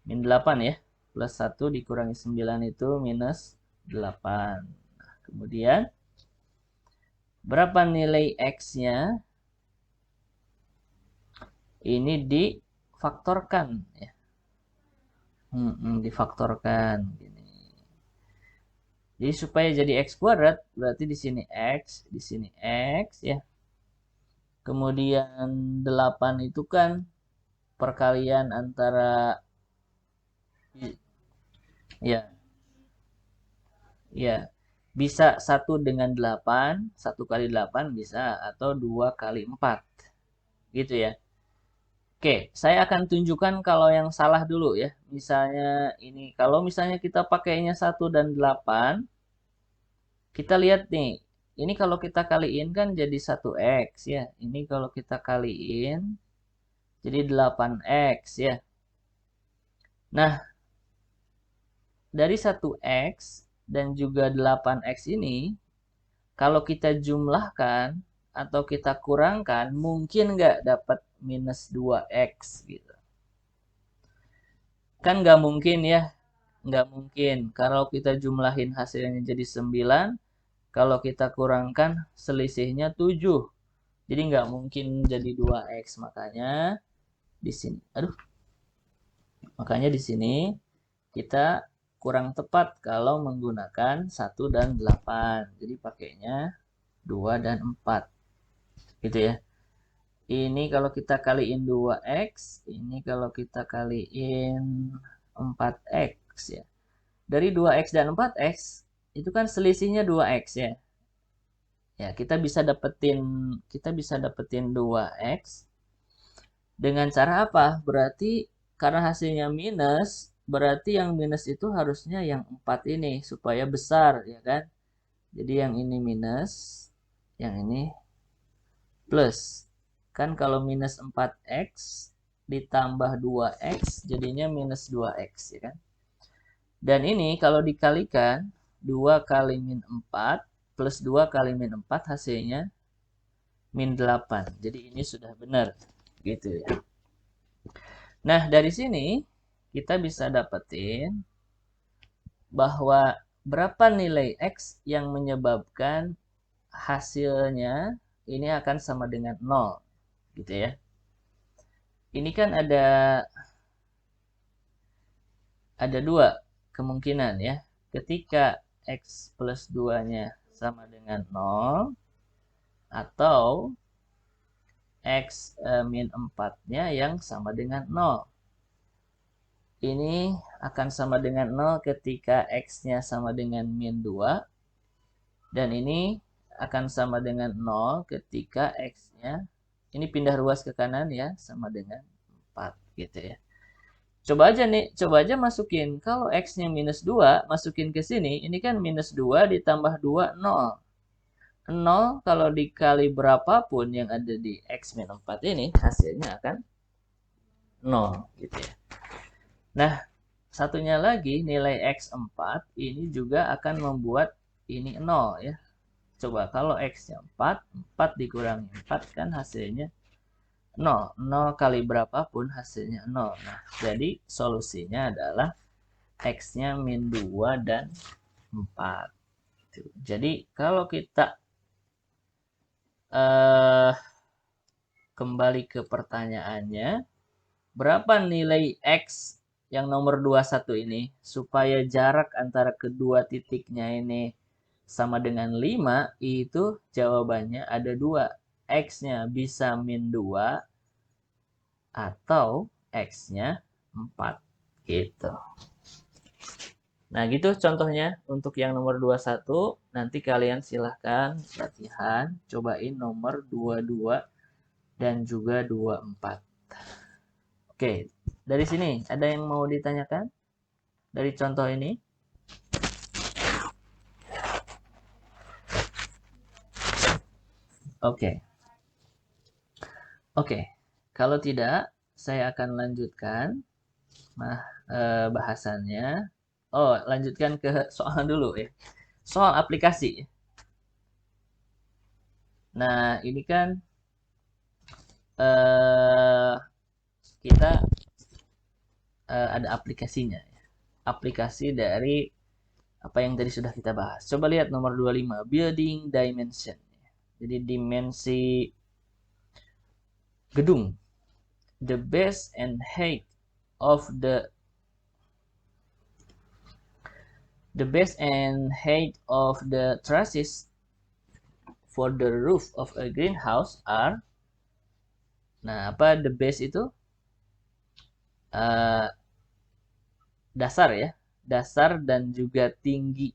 8 ya. Plus 1 dikurangi 9 itu minus 8. Nah, kemudian berapa nilai X-nya? Ini difaktorkan ya. Difaktorkan gini. Jadi supaya jadi X kuadrat berarti di sini X, di sini X ya. Kemudian 8 itu kan perkalian antara ya. Ya. Bisa 1 dengan 8, 1 kali 8 bisa atau 2 kali 4. Gitu ya. Oke, saya akan tunjukkan kalau yang salah dulu ya. Misalnya ini, kalau misalnya kita pakainya 1 dan 8, kita lihat nih. Ini kalau kita kaliin kan jadi 1X ya. Ini kalau kita kaliin jadi 8X ya. Nah, dari 1X dan juga 8X ini, kalau kita jumlahkan atau kita kurangkan, mungkin nggak dapat minus 2X gitu. Kan nggak mungkin ya. Nggak mungkin. Kalau kita jumlahin hasilnya jadi 9, kalau kita kurangkan selisihnya 7. Jadi nggak mungkin jadi 2X. Makanya di sini. Makanya di sini kita kurang tepat kalau menggunakan 1 dan 8. Jadi pakainya 2 dan 4. Gitu ya. Ini kalau kita kaliin 2X, ini kalau kita kaliin 4X ya. Dari 2X dan 4X, itu kan selisihnya 2X ya. Ya, kita bisa dapetin 2X dengan cara apa? Berarti karena hasilnya minus, berarti yang minus itu harusnya yang 4 ini supaya besar ya kan. Jadi yang ini minus, yang ini plus. Kan kalau minus 4X ditambah 2X jadinya minus 2X ya kan. Dan ini kalau dikalikan 2 kali min 4 plus 2 kali min 4 hasilnya min 8. Jadi ini sudah benar gitu ya. Nah, dari sini kita bisa dapetin bahwa berapa nilai X yang menyebabkan hasilnya ini akan sama dengan 0 gitu ya. Ini kan ada 2 kemungkinan ya. Ketika X plus 2-nya sama dengan 0 atau X min 4-nya yang sama dengan 0. Ini akan sama dengan 0 ketika X-nya sama dengan min 2. Dan ini akan sama dengan 0 ketika X-nya, ini pindah ruas ke kanan ya, sama dengan 4 gitu ya. Coba aja nih, coba aja masukin. Kalau X-nya minus 2, masukin ke sini. Ini kan minus 2 ditambah 2, 0. 0 kalau dikali berapapun yang ada di X min 4 ini, hasilnya akan 0 gitu ya. Nah, satunya lagi nilai X4 ini juga akan membuat ini 0 ya. Coba kalau X-nya 4, 4 dikurangi 4 kan hasilnya 0. 0 kali berapapun hasilnya 0. Nah, jadi solusinya adalah X-nya min 2 dan 4. Jadi kalau kita kembali ke pertanyaannya, berapa nilai X yang nomor 21 ini supaya jarak antara kedua titiknya ini sama dengan 5, itu jawabannya ada 2. X-nya bisa min 2 atau X-nya 4 gitu. Nah, gitu contohnya untuk yang nomor 21. Nanti kalian silahkan latihan, cobain nomor 22 dan juga 24. Oke, dari sini ada yang mau ditanyakan dari contoh ini? Oke. Oke, kalau tidak, saya akan lanjutkan bahasannya. Oh, lanjutkan ke soal dulu ya. Soal aplikasi. Nah, ini kan kita ada aplikasinya. Aplikasi dari apa yang tadi sudah kita bahas. Coba lihat nomor 25, building dimension. Jadi dimensi gedung. The base and height of the trusses for the roof of a greenhouse are. Nah, apa the base itu? Dasar ya, dasar dan juga tinggi.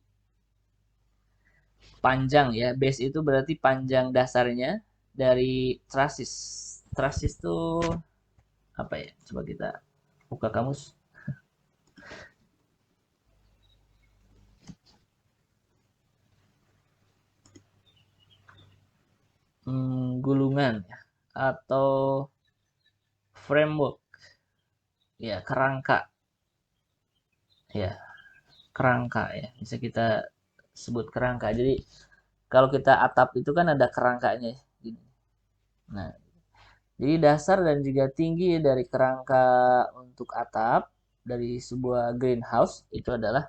Panjang ya, base itu berarti panjang dasarnya dari trusses. Trusses itu apa ya? Coba kita buka kamus. Gulungan ya, atau framework ya, kerangka ya, kerangka ya, bisa kita sebut kerangka. Jadi kalau kita atap itu kan ada kerangkanya gini. Nah, jadi dasar dan juga tinggi dari kerangka untuk atap dari sebuah greenhouse itu adalah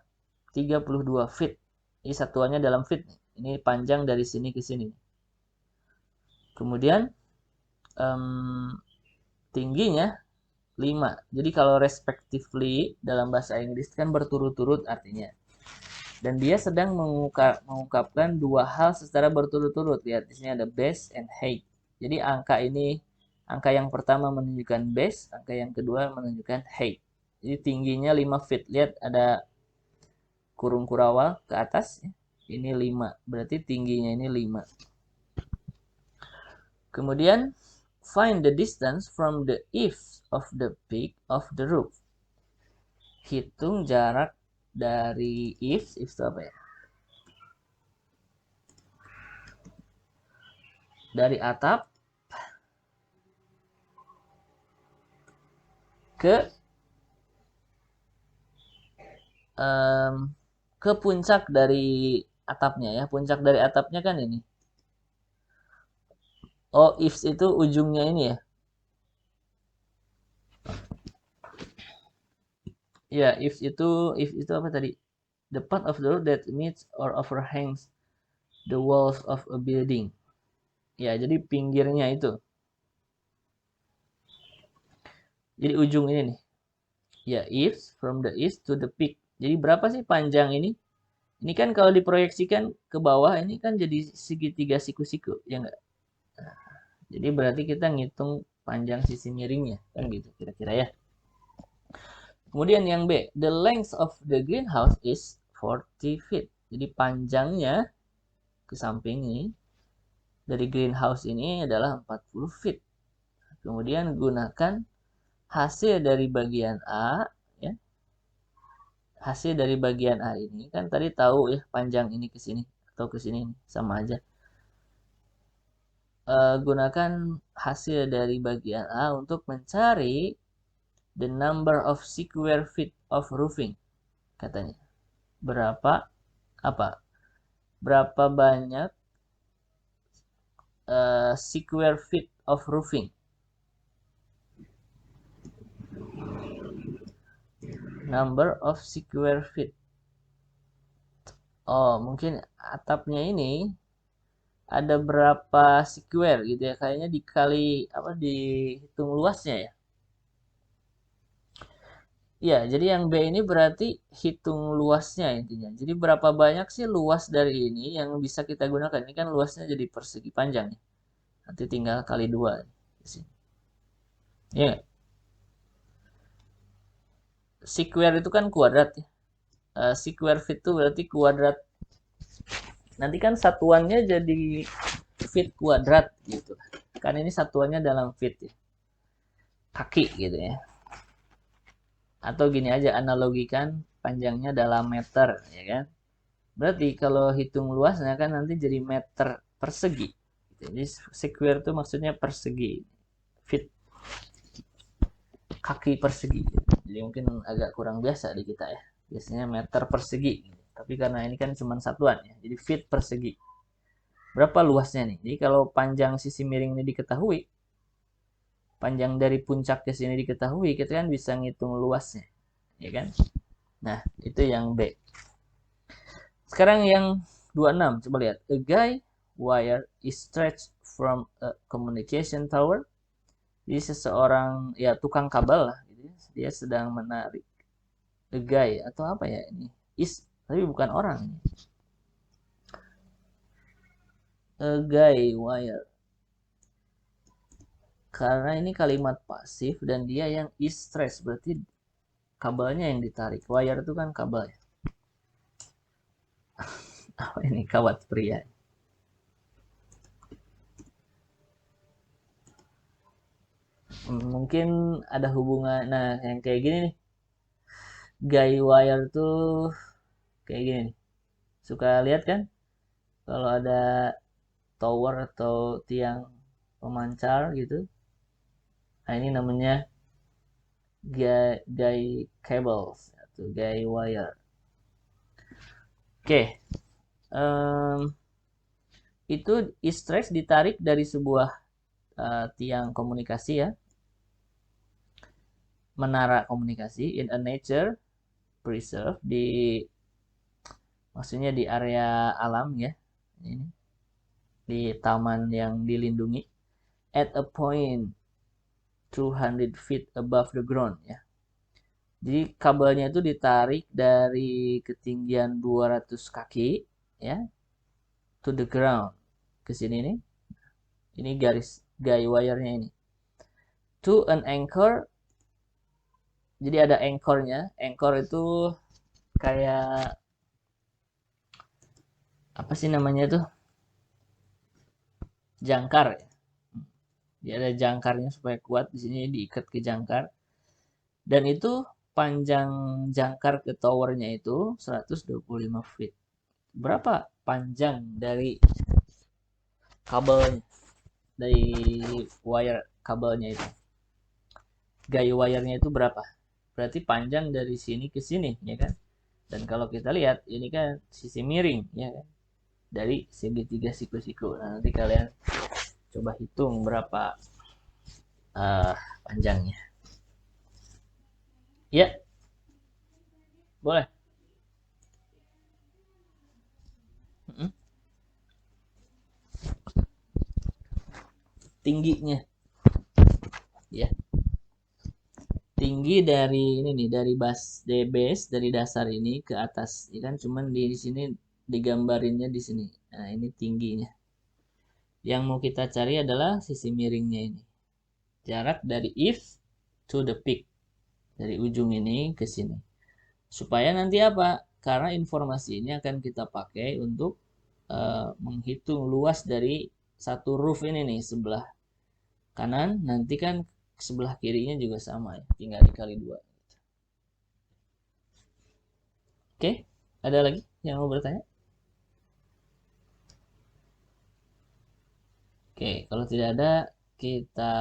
32 feet. Ini satuannya dalam feet. Ini panjang dari sini ke sini. Kemudian tingginya 5. Jadi kalau respectively dalam bahasa Inggris kan berturut-turut artinya. Dan dia sedang mengungkapkan dua hal secara berturut-turut. Lihat di sini ada base and height. Jadi angka ini, angka yang pertama menunjukkan base, angka yang kedua menunjukkan height. Jadi tingginya 5 feet. Lihat ada kurung kurawal ke atas. Ini 5. Berarti tingginya ini 5. Kemudian find the distance from the eaves of the peak of the roof. Hitung jarak dari eaves itu apa ya? Dari atap ke puncak dari atapnya ya. Puncak dari atapnya kan ini. Oh, eaves itu ujungnya ini ya. Ya, eaves itu apa tadi? The part of the roof that meets or overhangs the walls of a building. Ya, jadi pinggirnya itu. Jadi ujung ini nih. Ya, eaves from the east to the peak. Jadi berapa sih panjang ini? Ini kan kalau diproyeksikan ke bawah ini kan jadi segitiga siku-siku, ya enggak? Jadi berarti kita ngitung panjang sisi miringnya, kan gitu kira-kira ya. Kemudian yang B, the length of the greenhouse is 40 feet. Jadi panjangnya ke samping ini dari greenhouse ini adalah 40 feet. Kemudian gunakan hasil dari bagian A, ya. Hasil dari bagian A ini kan tadi tahu ya panjang ini ke sini atau ke sini sama aja. Gunakan hasil dari bagian A untuk mencari the number of square feet of roofing, katanya. Berapa banyak square feet of roofing? Number of square feet. Oh, mungkin atapnya ini ada berapa square gitu ya? Kayaknya dikali apa dihitung luasnya ya. Ya, jadi yang B ini berarti hitung luasnya intinya. Jadi berapa banyak sih luas dari ini yang bisa kita gunakan? Ini kan luasnya jadi persegi panjang ya. Nanti tinggal kali 2 di sini. Ya, square itu kan kuadrat ya. Square feet itu berarti kuadrat. Nanti kan satuannya jadi feet kuadrat gitu. Kan ini satuannya dalam feet ya. Kaki gitu ya. Atau gini aja analogikan panjangnya dalam meter ya kan. Berarti kalau hitung luasnya kan nanti jadi meter persegi. Jadi square itu maksudnya persegi. Feet kaki persegi. Jadi mungkin agak kurang biasa di kita ya. Biasanya meter persegi. Tapi karena ini kan cuma satuan ya. Jadi feet persegi. Berapa luasnya nih? Jadi kalau panjang sisi miring ini diketahui, panjang dari puncak ke sini diketahui, kita kan bisa ngitung luasnya. Ya kan? Nah, itu yang B. Sekarang yang 26, coba lihat. A guy wire is stretched from a communication tower. Jadi seseorang ya tukang kabel lah, gitu. Dia sedang menarik. A guy atau apa ya ini? Is tapi bukan orang. A guy wire. Karena ini kalimat pasif dan dia yang is stretched, berarti kabelnya yang ditarik. Wire itu kan kabel ya. Oh, ini kawat pria. Mungkin ada hubungan. Nah, yang kayak gini nih. Guy wire tuh kayak gini nih. Suka lihat kan? Kalau ada tower atau tiang pemancar gitu. Nah, ini namanya guy cables atau guy wire. Oke. Itu is-stretch ditarik dari sebuah tiang komunikasi ya. Menara komunikasi in a nature preserve maksudnya di area alam ya. Ini di taman yang dilindungi at a point 200 feet above the ground ya. Jadi kabelnya itu ditarik dari ketinggian 200 kaki ya to the ground ke sini nih. Ini garis guy wire-nya ini. To an anchor. Jadi ada anchor-nya. Anchor itu kayak apa sih namanya tuh? Jangkar ya. Dia ada jangkarnya supaya kuat, di sini diikat ke jangkar. Dan itu panjang jangkar ke towernya itu 125 feet. Berapa panjang dari kabelnya? Dari wire kabelnya itu. Guy wire-nya itu berapa? Berarti panjang dari sini ke sini, ya kan? Dan kalau kita lihat, ini kan sisi miring, ya kan? Dari segitiga siku-siku. Nah, nanti kalian coba hitung berapa panjangnya. Ya, boleh. Tingginya, ya. Tinggi dari ini nih, dari base dari dasar ini ke atas. Ya kan cuman di sini digambarinnya di sini. Nah, ini tingginya. Yang mau kita cari adalah sisi miringnya ini. Jarak dari if to the peak. Dari ujung ini ke sini. Supaya nanti apa? Karena informasi ini akan kita pakai untuk menghitung luas dari satu roof ini nih, sebelah kanan. Nanti kan sebelah kirinya juga sama ya. Tinggal dikali 2. Oke, ada lagi yang mau bertanya? Oke, kalau tidak ada, kita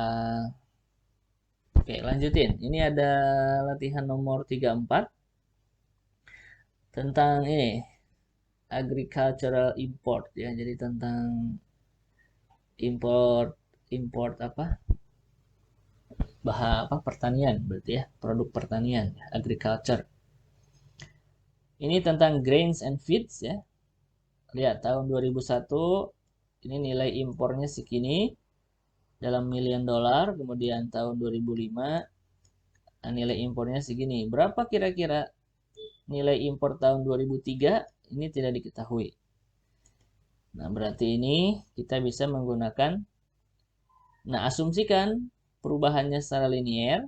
lanjutin. Ini ada latihan nomor 34 tentang ini agricultural import ya. Jadi tentang import apa? Pertanian berarti ya, produk pertanian, agriculture. Ini tentang grains and feeds ya. Lihat tahun 2001 ini nilai impornya segini dalam million dollar, kemudian tahun 2005 nilai impornya segini. Berapa kira-kira nilai impor tahun 2003? Ini tidak diketahui. Nah, berarti ini kita bisa menggunakan, nah asumsikan perubahannya secara linier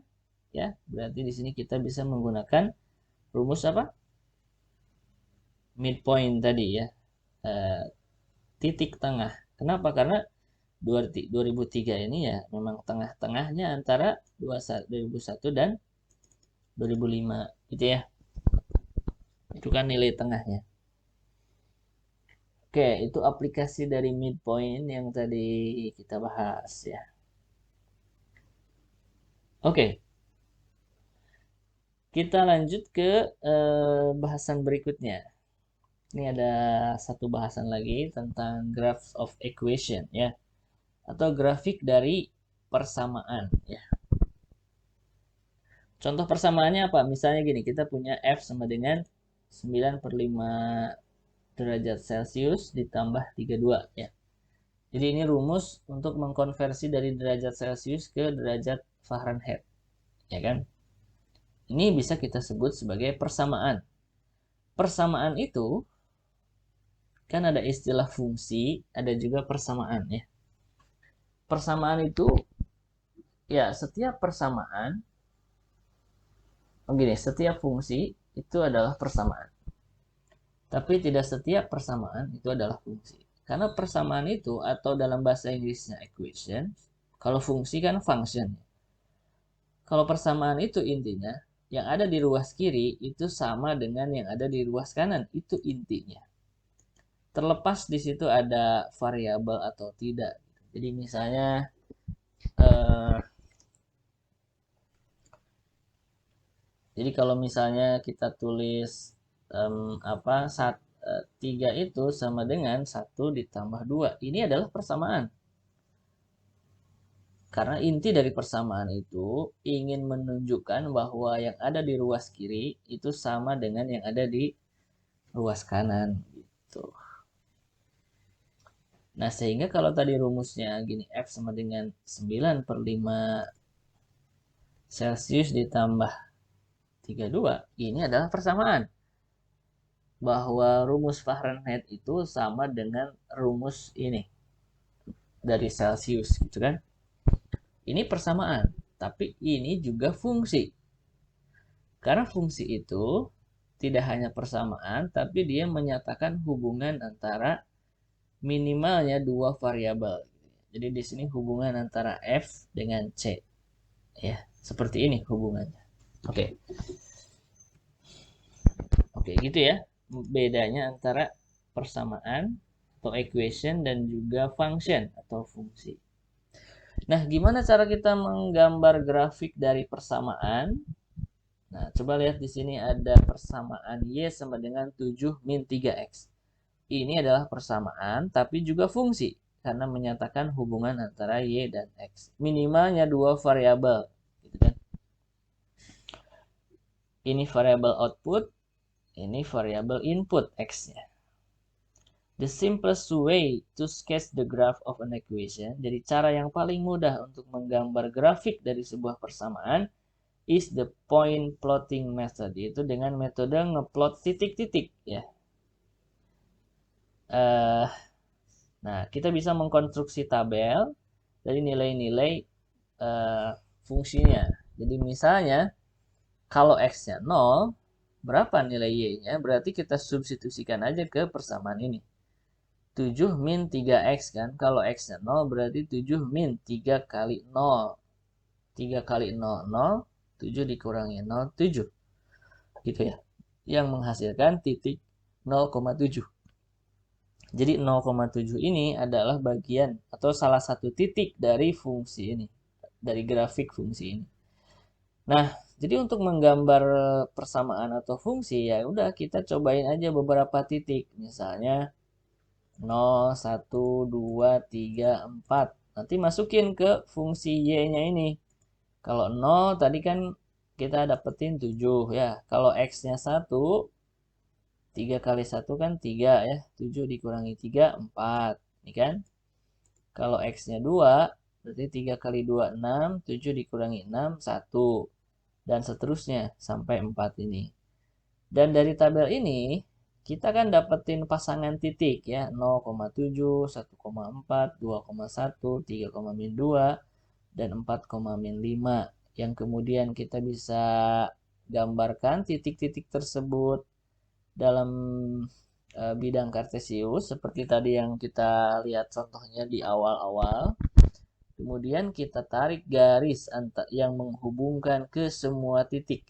ya. Berarti di sini kita bisa menggunakan rumus apa? Midpoint tadi ya. Titik tengah. Kenapa? Karena 2003 ini ya memang tengah-tengahnya antara 2001 dan 2005 gitu ya. Itu kan nilai tengahnya. Oke, itu aplikasi dari midpoint yang tadi kita bahas ya. Oke. Kita lanjut ke bahasan berikutnya. Ini ada satu bahasan lagi tentang graphs of equation ya. Atau grafik dari persamaan ya. Contoh persamaannya apa? Misalnya gini, kita punya F sama dengan 9/5 derajat Celcius ditambah 32 ya. Jadi ini rumus untuk mengkonversi dari derajat Celcius ke derajat Fahrenheit. Ya kan? Ini bisa kita sebut sebagai persamaan. Persamaan itu kan ada istilah fungsi, ada juga persamaan ya. Persamaan itu ya setiap persamaan, setiap fungsi itu adalah persamaan. Tapi tidak setiap persamaan itu adalah fungsi. Karena persamaan itu atau dalam bahasa Inggrisnya equation, kalau fungsi kan function. Kalau persamaan itu intinya yang ada di ruas kiri itu sama dengan yang ada di ruas kanan, itu intinya. Terlepas di situ ada variabel atau tidak. Jadi misalnya jadi kalau misalnya kita tulis 3 itu sama dengan 1 ditambah 2. Ini adalah persamaan. Karena inti dari persamaan itu ingin menunjukkan bahwa yang ada di ruas kiri itu sama dengan yang ada di ruas kanan gitu. Nah, sehingga kalau tadi rumusnya gini, F sama dengan 9/5 Celcius ditambah 32, ini adalah persamaan. Bahwa rumus Fahrenheit itu sama dengan rumus ini dari Celsius gitu kan. Ini persamaan, tapi ini juga fungsi. Karena fungsi itu tidak hanya persamaan, tapi dia menyatakan hubungan antara minimalnya 2 variabel. Jadi di sini hubungan antara F dengan C. Ya, seperti ini hubungannya. Oke. Oke, gitu ya. Bedanya antara persamaan atau equation dan juga function atau fungsi. Nah, gimana cara kita menggambar grafik dari persamaan? Nah, coba lihat di sini ada persamaan Y sama dengan 7 min 3X. Ini adalah persamaan tapi juga fungsi karena menyatakan hubungan antara Y dan X. Minimalnya 2 variabel, gitu kan. Ini variabel output, ini variabel input X-nya. The simplest way to sketch the graph of an equation. Jadi cara yang paling mudah untuk menggambar grafik dari sebuah persamaan is the point plotting method, yaitu dengan metode ngeplot titik-titik ya. Nah, kita bisa mengkonstruksi tabel dari nilai-nilai fungsinya. Jadi misalnya kalau X-nya 0, berapa nilai Y-nya? Berarti kita substitusikan aja ke persamaan ini. 7 min 3X kan. Kalau X-nya 0 berarti 7 min 3 kali 0. 3 kali 0, 0. 7 dikurangi 0, 7. Gitu ya. Yang menghasilkan titik 0,7. Jadi 0,7 ini adalah bagian atau salah satu titik dari fungsi ini. Dari grafik fungsi ini. Nah, jadi untuk menggambar persamaan atau fungsi ya udah kita cobain aja beberapa titik. Misalnya 0, 1, 2, 3, 4. Nanti masukin ke fungsi Y-nya ini. Kalau 0 tadi kan kita dapetin 7 ya. Kalau X-nya 1, 3 kali 1 kan 3 ya. 7 dikurangi 3, 4. Ini kan. Kalau X-nya 2, berarti 3 kali 2, 6. 7 dikurangi 6, 1. Dan seterusnya sampai 4 ini. Dan dari tabel ini kita kan dapetin pasangan titik ya 0,7, 1,4, 2,1, 3,2 dan 4,5 yang kemudian kita bisa gambarkan titik-titik tersebut dalam bidang kartesius seperti tadi yang kita lihat contohnya di awal-awal. Kemudian kita tarik garis yang menghubungkan ke semua titik.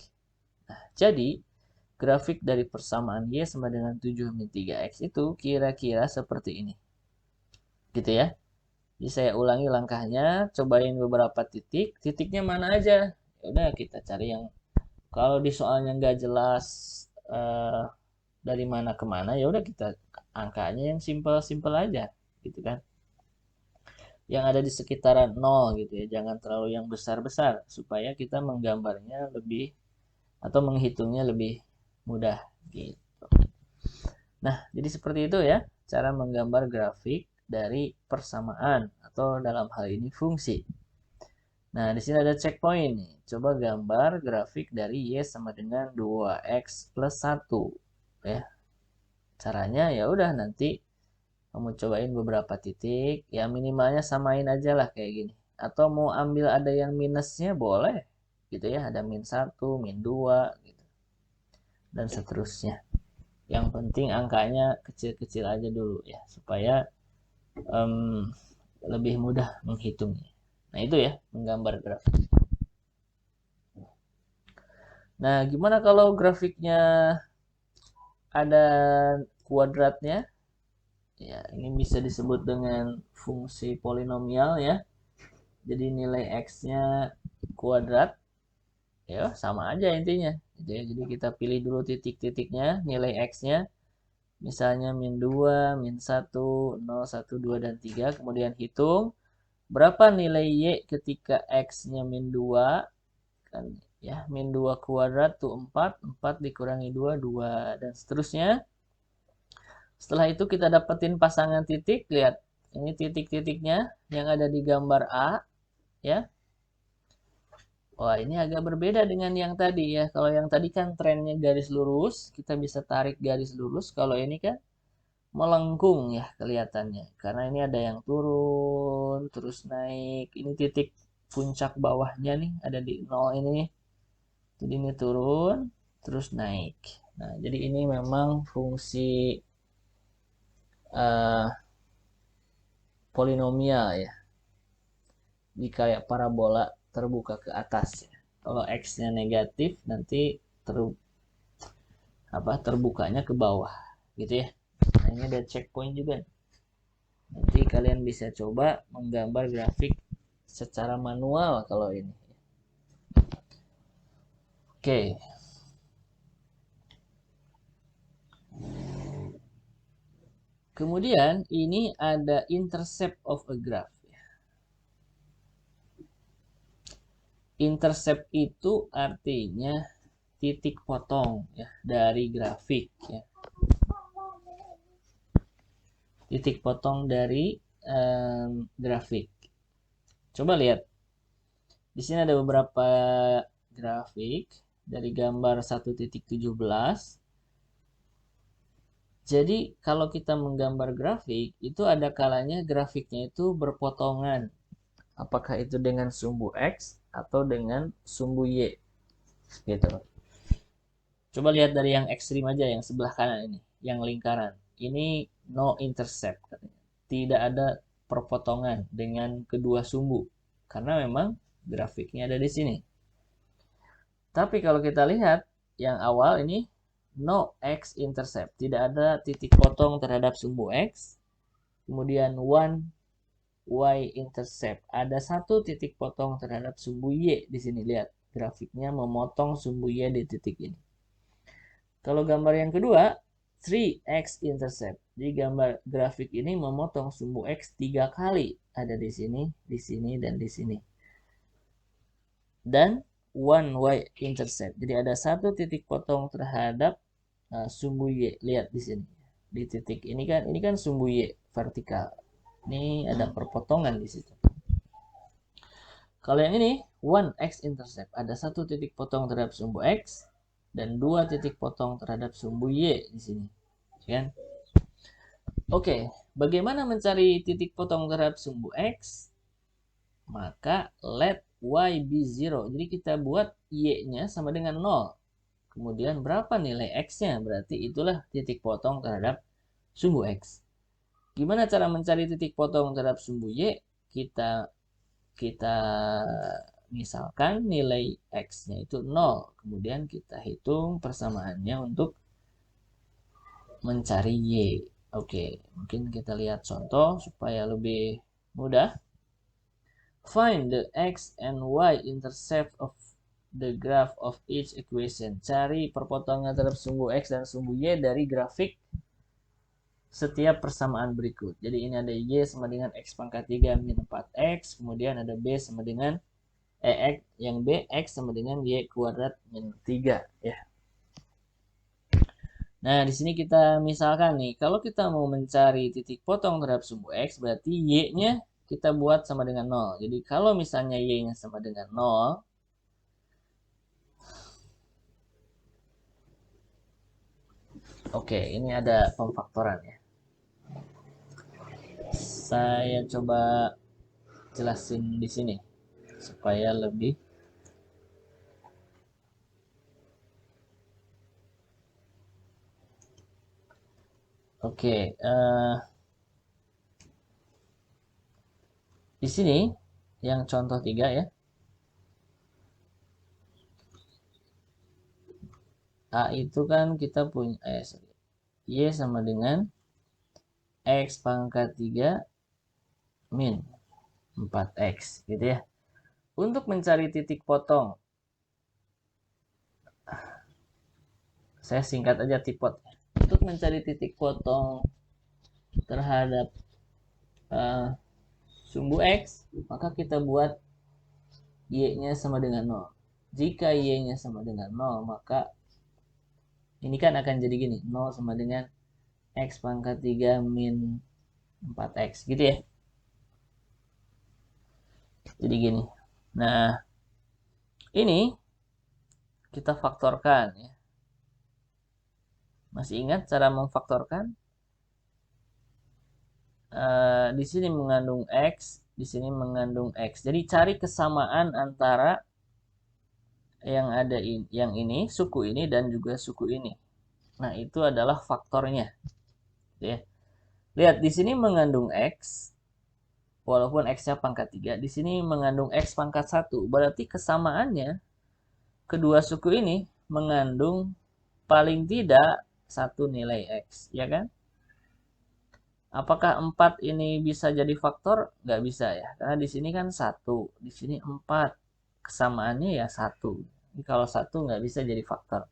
Nah, jadi grafik dari persamaan Y sama dengan 7 min 3X itu kira-kira seperti ini. Gitu ya. Jadi saya ulangi langkahnya, cobain beberapa titik. Titiknya mana aja? Ya udah kita cari yang kalau di soalnya nggak jelas dari mana ke mana, ya udah kita angkanya yang simpel-simpel aja, gitu kan. Yang ada di sekitaran 0 gitu ya. Jangan terlalu yang besar-besar supaya kita menggambarnya lebih atau menghitungnya lebih mudah gitu. Nah, jadi seperti itu ya cara menggambar grafik dari persamaan atau dalam hal ini fungsi. Nah, di sini ada checkpoint nih. Coba gambar grafik dari Y sama dengan 2X plus 1 ya. Caranya ya udah nanti kamu cobain beberapa titik, ya minimalnya samain aja lah kayak gini. Atau mau ambil ada yang minusnya boleh gitu ya, ada min 1, min 2 gitu. Dan seterusnya. Yang penting angkanya kecil-kecil aja dulu ya, supaya lebih mudah menghitungnya. Nah itu ya, menggambar grafik. Nah gimana kalau grafiknya ada kuadratnya? Ya ini bisa disebut dengan fungsi polinomial ya. Jadi nilai X-nya kuadrat. Ya sama aja intinya. Jadi kita pilih dulu titik-titiknya, nilai X-nya. Misalnya min 2, min 1, 0, 1, 2, dan 3. Kemudian hitung berapa nilai Y ketika X-nya min 2. Kan, ya, min 2 kuadrat tuh 4. 4 dikurangi 2, 2. Dan seterusnya. Setelah itu kita dapetin pasangan titik. Lihat, ini titik-titiknya yang ada di gambar A. Ya. Wah, ini agak berbeda dengan yang tadi ya. Kalau yang tadi kan trennya garis lurus. Kita bisa tarik garis lurus. Kalau ini kan melengkung ya kelihatannya karena ini ada yang turun terus naik. Ini titik puncak bawahnya nih ada di 0 ini, jadi ini turun terus naik. Nah jadi ini memang fungsi uh, polinomial ya, di kayak parabola terbuka ke atas ya. Kalau X-nya negatif nanti terbukanya ke bawah gitu ya. Nah ini ada checkpoint juga. Nanti kalian bisa coba menggambar grafik secara manual kalau ini. Oke. Kemudian ini ada intercept of a graph. Intercept itu artinya titik potong ya dari grafik ya. Titik potong dari grafik. Coba lihat. Di sini ada beberapa grafik dari gambar 1.17. Jadi kalau kita menggambar grafik, itu ada kalanya grafiknya itu berpotongan. Apakah itu dengan sumbu X atau dengan sumbu Y. Gitu. Coba lihat dari yang ekstrim aja, yang sebelah kanan ini, yang lingkaran. Ini no intercept, katanya. Tidak ada perpotongan dengan kedua sumbu, karena memang grafiknya ada di sini. Tapi kalau kita lihat yang awal ini, no X intercept, tidak ada titik potong terhadap sumbu X. Kemudian one Y intercept, ada satu titik potong terhadap sumbu Y di sini. Lihat, grafiknya memotong sumbu Y di titik ini. Kalau gambar yang kedua, 3x intercept. Jadi gambar grafik ini memotong sumbu x 3 kali. Ada di sini, dan di sini. Dan 1y intercept. Jadi ada satu titik potong terhadap sumbu y. Lihat di sini. Di titik ini kan sumbu y vertikal. Ini ada perpotongan di situ. Kalau yang ini 1x intercept, ada satu titik potong terhadap sumbu x dan dua titik potong terhadap sumbu y di sini. Kan? Oke, bagaimana mencari titik potong terhadap sumbu x? Maka let y be 0. Jadi kita buat y-nya sama dengan 0. Kemudian berapa nilai x-nya? Berarti itulah titik potong terhadap sumbu x. Gimana cara mencari titik potong terhadap sumbu y? Kita misalkan nilai x-nya itu 0. Kemudian kita hitung persamaannya untuk mencari y. Oke, mungkin kita lihat contoh supaya lebih mudah. Find the x and y intercept of the graph of each equation. Cari perpotongan terhadap sumbu x dan sumbu y dari grafik setiap persamaan berikut. Jadi ini ada y sama dengan x pangkat 3 min 4x. Kemudian ada b sama dengan x, yang b x sama dengan y kuadrat min 3 ya. Nah, di sini kita misalkan nih, kalau kita mau mencari titik potong terhadap sumbu x, berarti y-nya kita buat sama dengan 0. Jadi kalau misalnya y-nya sama dengan 0, oke, ini ada pemfaktoran ya. Saya coba jelasin di sini supaya lebih oke. Di sini yang contoh 3 ya. A itu kan kita punya y sama dengan x pangkat 3 min 4x gitu ya. Untuk mencari titik potong, saya singkat aja tipot. Untuk mencari titik potong terhadap sumbu x, maka kita buat y-nya sama dengan 0. Jika y-nya sama dengan 0, maka ini kan akan jadi gini, 0 sama dengan x pangkat 3 min 4x gitu ya. Jadi gini. Nah, ini kita faktorkan ya. Masih ingat cara memfaktorkan? Di sini mengandung x, di sini mengandung x. Jadi cari kesamaan antara yang ada yang ini, suku ini dan juga suku ini. Nah, itu adalah faktornya. Ya. Lihat di sini mengandung x, walaupun x-nya pangkat 3, di sini mengandung x pangkat 1. Berarti kesamaannya kedua suku ini mengandung paling tidak satu nilai x, ya kan? Apakah 4 ini bisa jadi faktor? Nggak bisa ya, karena di sini kan 1, di sini 4. Kesamaannya ya 1. Jadi kalau 1 nggak bisa jadi faktor.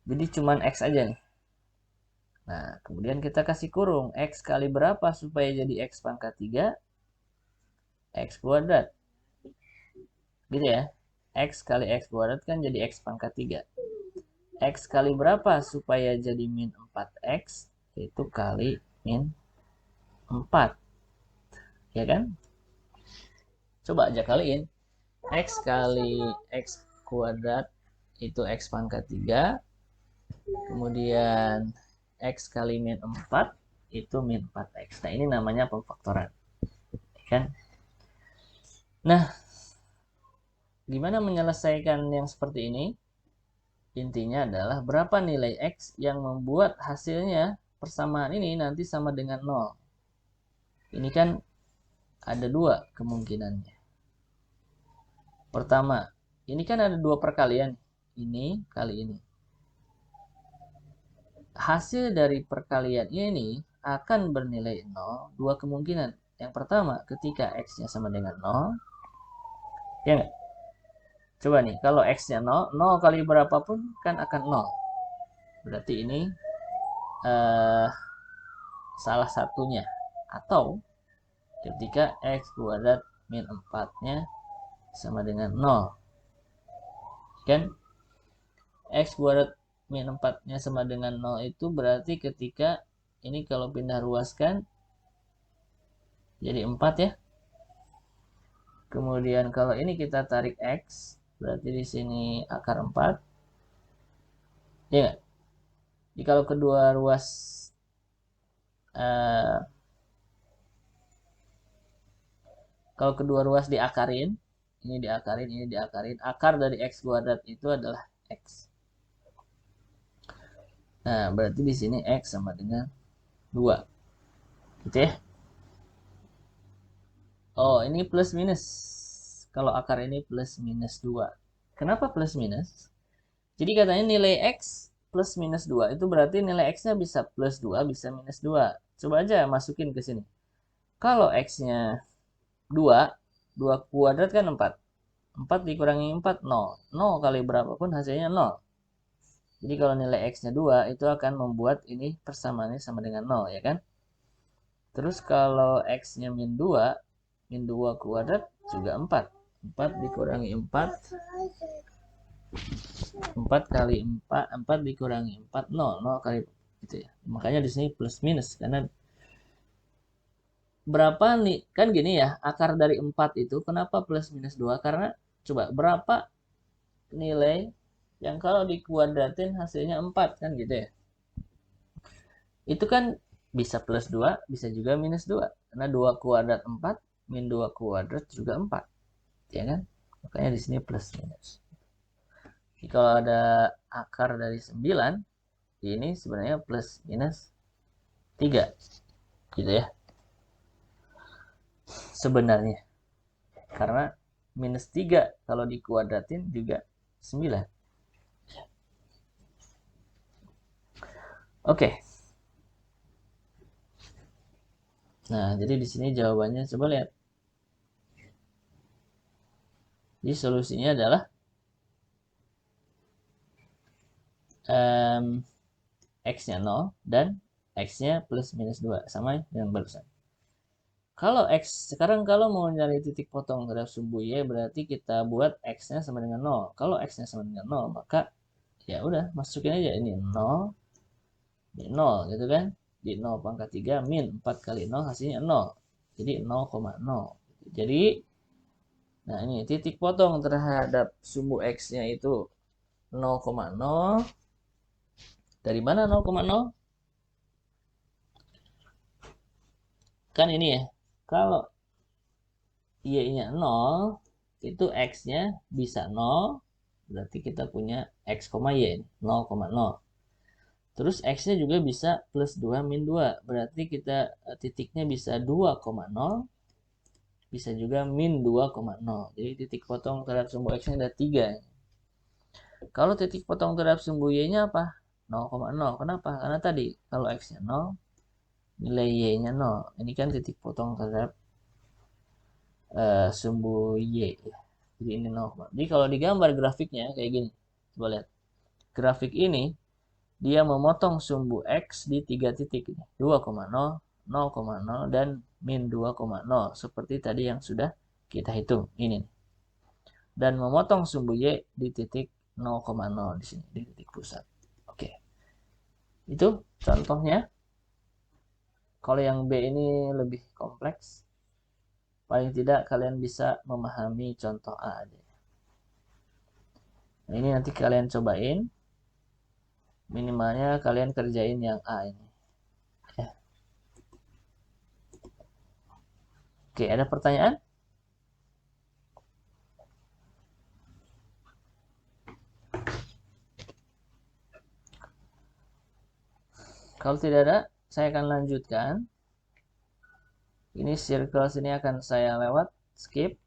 Jadi cuman x aja nih. Nah, kemudian kita kasih kurung. X kali berapa supaya jadi x pangkat 3? X kuadrat. Gitu ya. X kali x kuadrat kan jadi x pangkat 3. X kali berapa supaya jadi min 4x? Itu kali min 4. Ya kan? Coba aja kaliin. X kali x kuadrat itu x pangkat 3. Kemudian X kali min 4 itu min 4X. Nah, ini namanya pemfaktoran. Kan? Nah, gimana menyelesaikan yang seperti ini? Intinya adalah berapa nilai X yang membuat hasilnya persamaan ini nanti sama dengan 0. Ini kan ada dua kemungkinannya. Pertama, ini kan ada dua perkalian. Ini kali ini. Hasil dari perkalian ini akan bernilai 0. Dua kemungkinan. Yang pertama, ketika X-nya sama dengan 0. Ya nggak? Coba nih, kalau X-nya 0, 0 kali berapapun kan akan 0. Berarti ini salah satunya. Atau ketika X kuadrat min 4-nya sama dengan 0. Kan? X kuadrat min 4-nya sama dengan 0 itu berarti ketika ini kalau pindah ruaskan jadi 4 ya. Kemudian kalau ini kita tarik X, berarti di sini akar 4. Ya nggak? Jadi kalau kedua ruas diakarin, ini diakarin, akar dari X kuadrat itu adalah X. Nah, berarti di sini X sama dengan 2. Gitu ya. Oh, ini plus minus. Kalau akar ini plus minus 2. Kenapa plus minus? Jadi katanya nilai X plus minus 2 itu berarti nilai X-nya bisa plus 2, bisa minus 2. Coba aja masukin ke sini. Kalau X-nya 2, 2 kuadrat kan 4. 4 dikurangi 4, 0. 0 kali berapapun hasilnya 0. Jadi kalau nilai X-nya 2, itu akan membuat ini persamaannya sama dengan 0, ya kan? Terus kalau X-nya min 2, min 2 kuadrat juga 4. 4 dikurangi 4. 4 kali 4, 4 dikurangi 4, 0. 0 kali gitu ya. Makanya di sini plus minus. Karena berapa nih? Kan gini ya, akar dari 4 itu kenapa plus minus 2? Karena coba berapa nilai yang kalau dikuadratin hasilnya 4 kan gitu ya. Itu kan bisa plus 2, bisa juga minus 2. Karena 2 kuadrat 4, min 2 kuadrat juga 4. Ya kan? Makanya di sini plus minus. Jadi kalau ada akar dari 9, ini sebenarnya plus minus 3. Gitu ya. Sebenarnya. Karena minus 3 kalau dikuadratin juga 9. Oke. Nah, jadi di sini jawabannya coba lihat. Jadi solusinya adalah X-nya 0 dan X-nya plus minus 2. Sama yang barusan. Kalau X, sekarang kalau mau nyari titik potong terhadap sumbu Y, berarti kita buat X-nya sama dengan 0. Kalau X-nya sama dengan 0, maka ya udah, masukin aja ini 0, ini 0 gitu kan. Di 0 pangkat 3 min 4 kali 0 hasilnya 0. Jadi 0,0. Jadi, nah ini titik potong terhadap sumbu X-nya itu 0,0. Dari mana 0,0? Kan ini ya, kalau Y-nya 0, itu X-nya bisa 0, berarti kita punya X, Y, 0,0. Terus X-nya juga bisa plus 2 min 2, berarti kita titiknya bisa 2,0, bisa juga min 2,0. Jadi titik potong terhadap sumbu X-nya ada 3. Kalau titik potong terhadap sumbu Y-nya apa? 0,0. Kenapa? Karena tadi kalau X-nya 0, nilai Y-nya 0. Ini kan titik potong terhadap sumbu Y ya. Jadi ini 0. Jadi kalau digambar grafiknya kayak gini. Coba lihat. Grafik ini dia memotong sumbu X di 3 titik. 2,0, 0,0, dan min 2,0. Seperti tadi yang sudah kita hitung. Ini. Dan memotong sumbu Y di titik 0,0 di sini. Di titik pusat. Oke. Itu contohnya. Kalau yang B ini lebih kompleks. Paling tidak kalian bisa memahami contoh A aja. Nah, ini nanti kalian cobain. Minimalnya kalian kerjain yang A ini. Ya. Oke, ada pertanyaan? Kalau tidak ada, saya akan lanjutkan. Ini circle sini akan saya lewat, skip.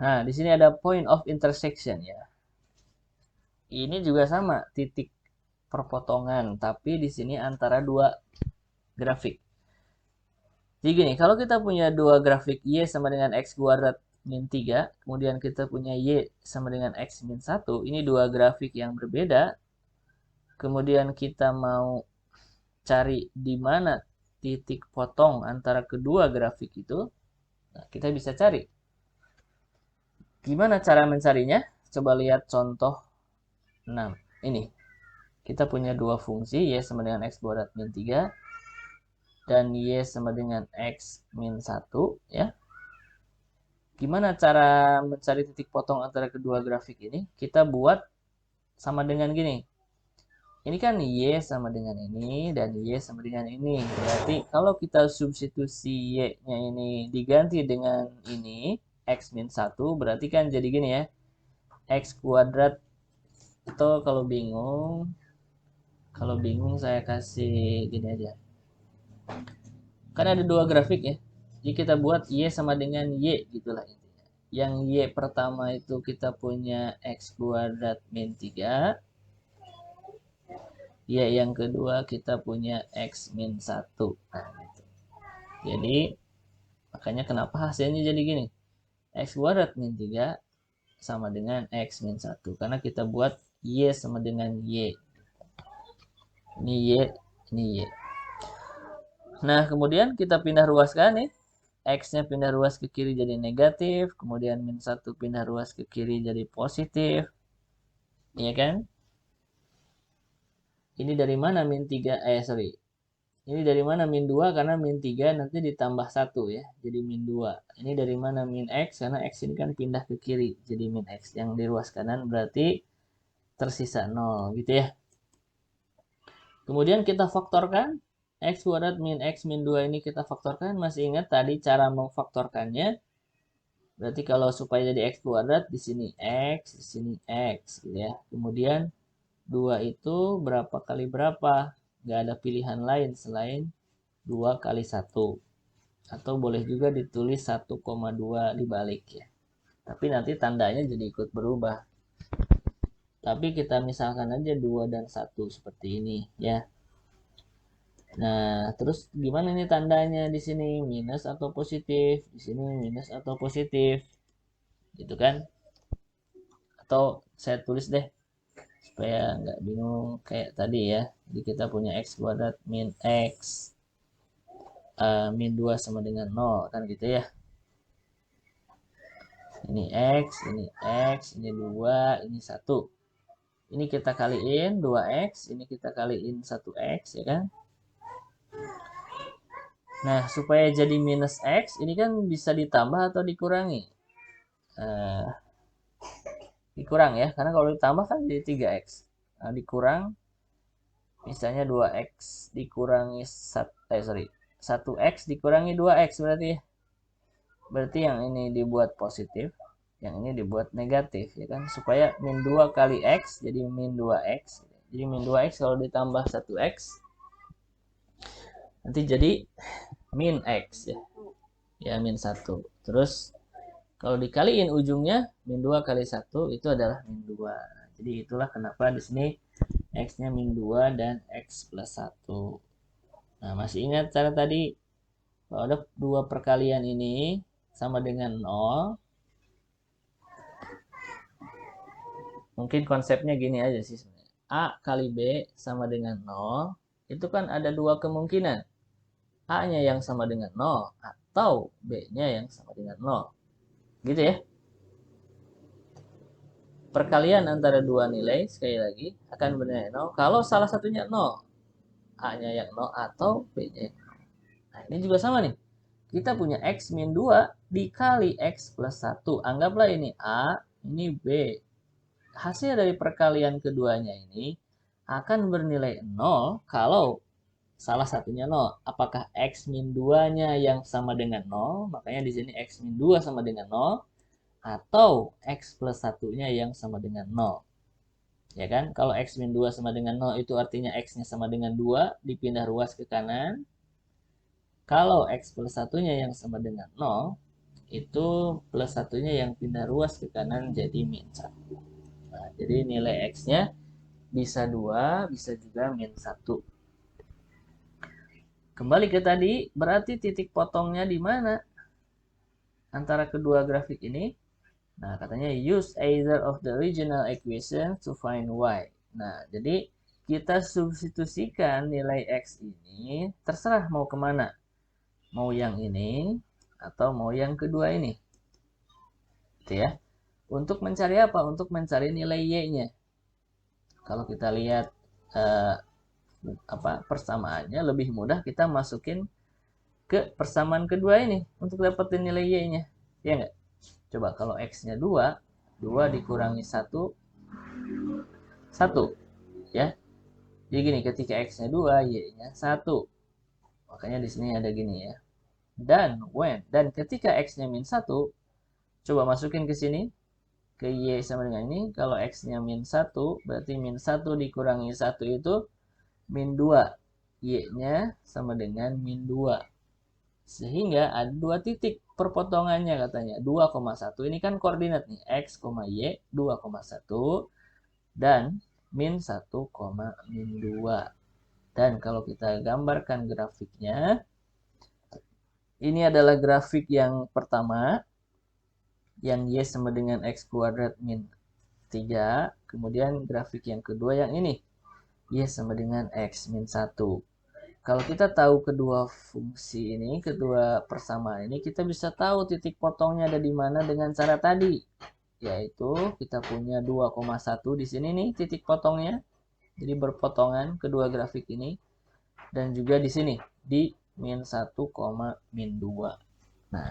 Nah, di sini ada point of intersection ya. Ini juga sama, titik perpotongan, tapi di sini antara dua grafik. Jadi gini, kalau kita punya dua grafik Y sama dengan X kuadrat min 3, kemudian kita punya Y sama dengan X min 1, ini dua grafik yang berbeda. Kemudian kita mau cari di mana titik potong antara kedua grafik itu, nah, kita bisa cari. Gimana cara mencarinya? Coba lihat contoh 6. Ini. Kita punya dua fungsi, Y sama dengan X kuadrat min 3 dan Y sama dengan X min 1 ya. Gimana cara mencari titik potong antara kedua grafik ini? Kita buat sama dengan gini. Ini kan Y sama dengan ini dan Y sama dengan ini. Berarti kalau kita substitusi Y-nya ini diganti dengan ini, X min 1, berarti kan jadi gini ya. X kuadrat, atau kalau bingung saya kasih gini aja. Kan ada dua grafik ya. Jadi kita buat Y sama dengan Y gitulah intinya. Yang Y pertama itu kita punya X kuadrat min 3. Y yang kedua kita punya X min 1. Nah, gitu. Jadi makanya kenapa hasilnya jadi gini. X kuadrat min 3 sama dengan X min 1. Karena kita buat Y sama dengan Y. Ini Y, ini Y. Nah, kemudian kita pindah ruaskan nih. X-nya pindah ruas ke kiri jadi negatif. Kemudian min 1 pindah ruas ke kiri jadi positif. Iya kan? Ini dari mana min 3? Sorry. Ini dari mana min 2? Karena min 3 nanti ditambah 1 ya. Jadi min 2. Ini dari mana min X? Karena X ini kan pindah ke kiri. Jadi min X. Yang di ruas kanan berarti tersisa 0 gitu ya. Kemudian kita faktorkan. X kuadrat min X min 2 ini kita faktorkan. Masih ingat tadi cara memfaktorkannya? Berarti kalau supaya jadi X kuadrat, di sini X, di sini X gitu ya. Kemudian 2 itu berapa kali berapa? Nggak ada pilihan lain selain 2 kali 1. Atau boleh juga ditulis 1,2 dibalik ya. Tapi nanti tandanya jadi ikut berubah. Tapi kita misalkan aja 2 dan 1 seperti ini ya. Nah, terus gimana nih tandanya di sini? Minus atau positif? Di sini minus atau positif? Gitu kan? Atau saya tulis deh supaya nggak bingung kayak tadi ya. Jadi kita punya X kuadrat min X min 2 sama dengan 0 kan gitu ya. Ini X, ini X, ini 2, ini 1. Ini kita kaliin 2X, ini kita kaliin 1X ya kan. Nah, supaya jadi minus X, ini kan bisa ditambah atau dikurangi. Dikurang ya, karena kalau ditambah kan jadi 3X. Nah, dikurang, misalnya 2X dikurangi 1X dikurangi 2X berarti ya. Berarti yang ini dibuat positif, yang ini dibuat negatif ya kan, supaya min 2 kali X jadi min 2X. Jadi min 2X kalau ditambah 1X nanti jadi min X ya. Ya min 1. Terus kalau dikaliin ujungnya min 2 kali 1 itu adalah min 2. Jadi itulah kenapa di sini X-nya min 2 dan X plus 1. Nah, masih ingat cara tadi? Kalau ada dua perkalian ini sama dengan 0, mungkin konsepnya gini aja sih sebenarnya. A kali B sama dengan 0, itu kan ada dua kemungkinan. A-nya yang sama dengan 0 atau B-nya yang sama dengan 0. Gitu ya. Perkalian antara dua nilai, sekali lagi, akan bernilai 0 kalau salah satunya 0. A-nya yang 0 atau B-nya yang 0. Nah, ini juga sama nih. Kita punya X min 2 dikali X plus 1. Anggaplah ini A, ini B. Hasil dari perkalian keduanya ini akan bernilai 0 kalau salah satunya 0. Apakah X min 2-nya yang sama dengan 0? Makanya di sini X min 2 sama dengan 0. Atau X plus 1-nya yang sama dengan 0. Ya kan? Kalau X min 2 sama dengan 0 itu artinya X-nya sama dengan 2, dipindah ruas ke kanan. Kalau X plus 1-nya yang sama dengan 0, itu plus 1-nya yang pindah ruas ke kanan jadi min 1. Nah, jadi nilai X-nya bisa 2, bisa juga min 1. Kembali ke tadi, berarti titik potongnya di mana antara kedua grafik ini? Nah, katanya use either of the original equation to find y. Nah, jadi kita substitusikan nilai X ini, terserah mau kemana. Mau yang ini atau mau yang kedua ini. Gitu ya. Untuk mencari apa? Untuk mencari nilai Y-nya. Kalau kita lihat persamaannya, lebih mudah kita masukin ke persamaan kedua ini untuk dapetin nilai Y-nya. Ya enggak? Coba kalau X-nya 2, 2 dikurangi 1, 1. Ya. Jadi gini, ketika X-nya 2, Y-nya 1. Makanya di sini ada gini ya. Dan ketika X-nya min 1, coba masukin ke sini. Ke Y sama dengan ini. Kalau X-nya min 1, berarti min 1 dikurangi 1 itu min 2. Y-nya sama dengan min 2. Sehingga ada dua titik perpotongannya katanya. 2,1 ini kan koordinat nih. X, Y, 2,1. Dan min 1, min 2. Dan kalau kita gambarkan grafiknya, ini adalah grafik yang pertama, yang Y sama dengan X kuadrat min 3. Kemudian grafik yang kedua yang ini, Y sama dengan X min 1. Kalau kita tahu kedua fungsi ini, kedua persamaan ini, kita bisa tahu titik potongnya ada di mana dengan cara tadi. Yaitu kita punya 2,1 di sini nih titik potongnya. Jadi berpotongan kedua grafik ini. Dan juga di sini, di min 1, min 2. Nah,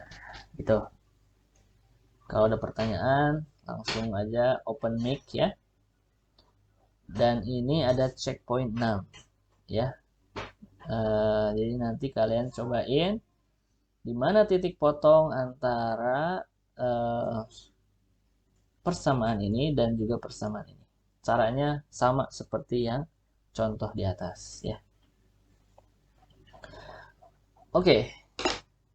gitu. Kalau ada pertanyaan, langsung aja open mic ya. Dan ini ada checkpoint 6 ya. Jadi nanti kalian cobain di mana titik potong antara persamaan ini dan juga persamaan ini. Caranya sama seperti yang contoh di atas ya. Oke,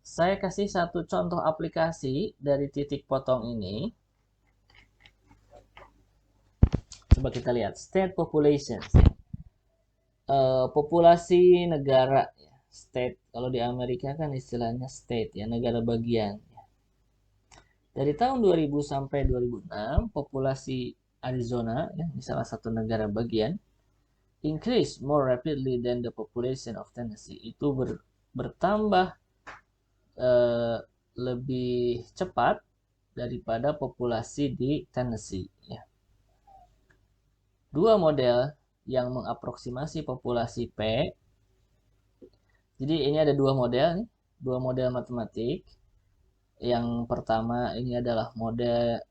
saya kasih satu contoh aplikasi dari titik potong ini. Coba kita lihat state population. Populasi negara ya. State, kalau di Amerika kan istilahnya state ya, negara bagian. Dari tahun 2000 sampai 2006, populasi Arizona ya, di salah satu negara bagian, increase more rapidly than the population of Tennessee. Itu bertambah lebih cepat daripada populasi di Tennessee ya. Dua model yang mengaproksimasi populasi P. Jadi ini ada dua model nih, dua model matematik. Yang pertama ini adalah model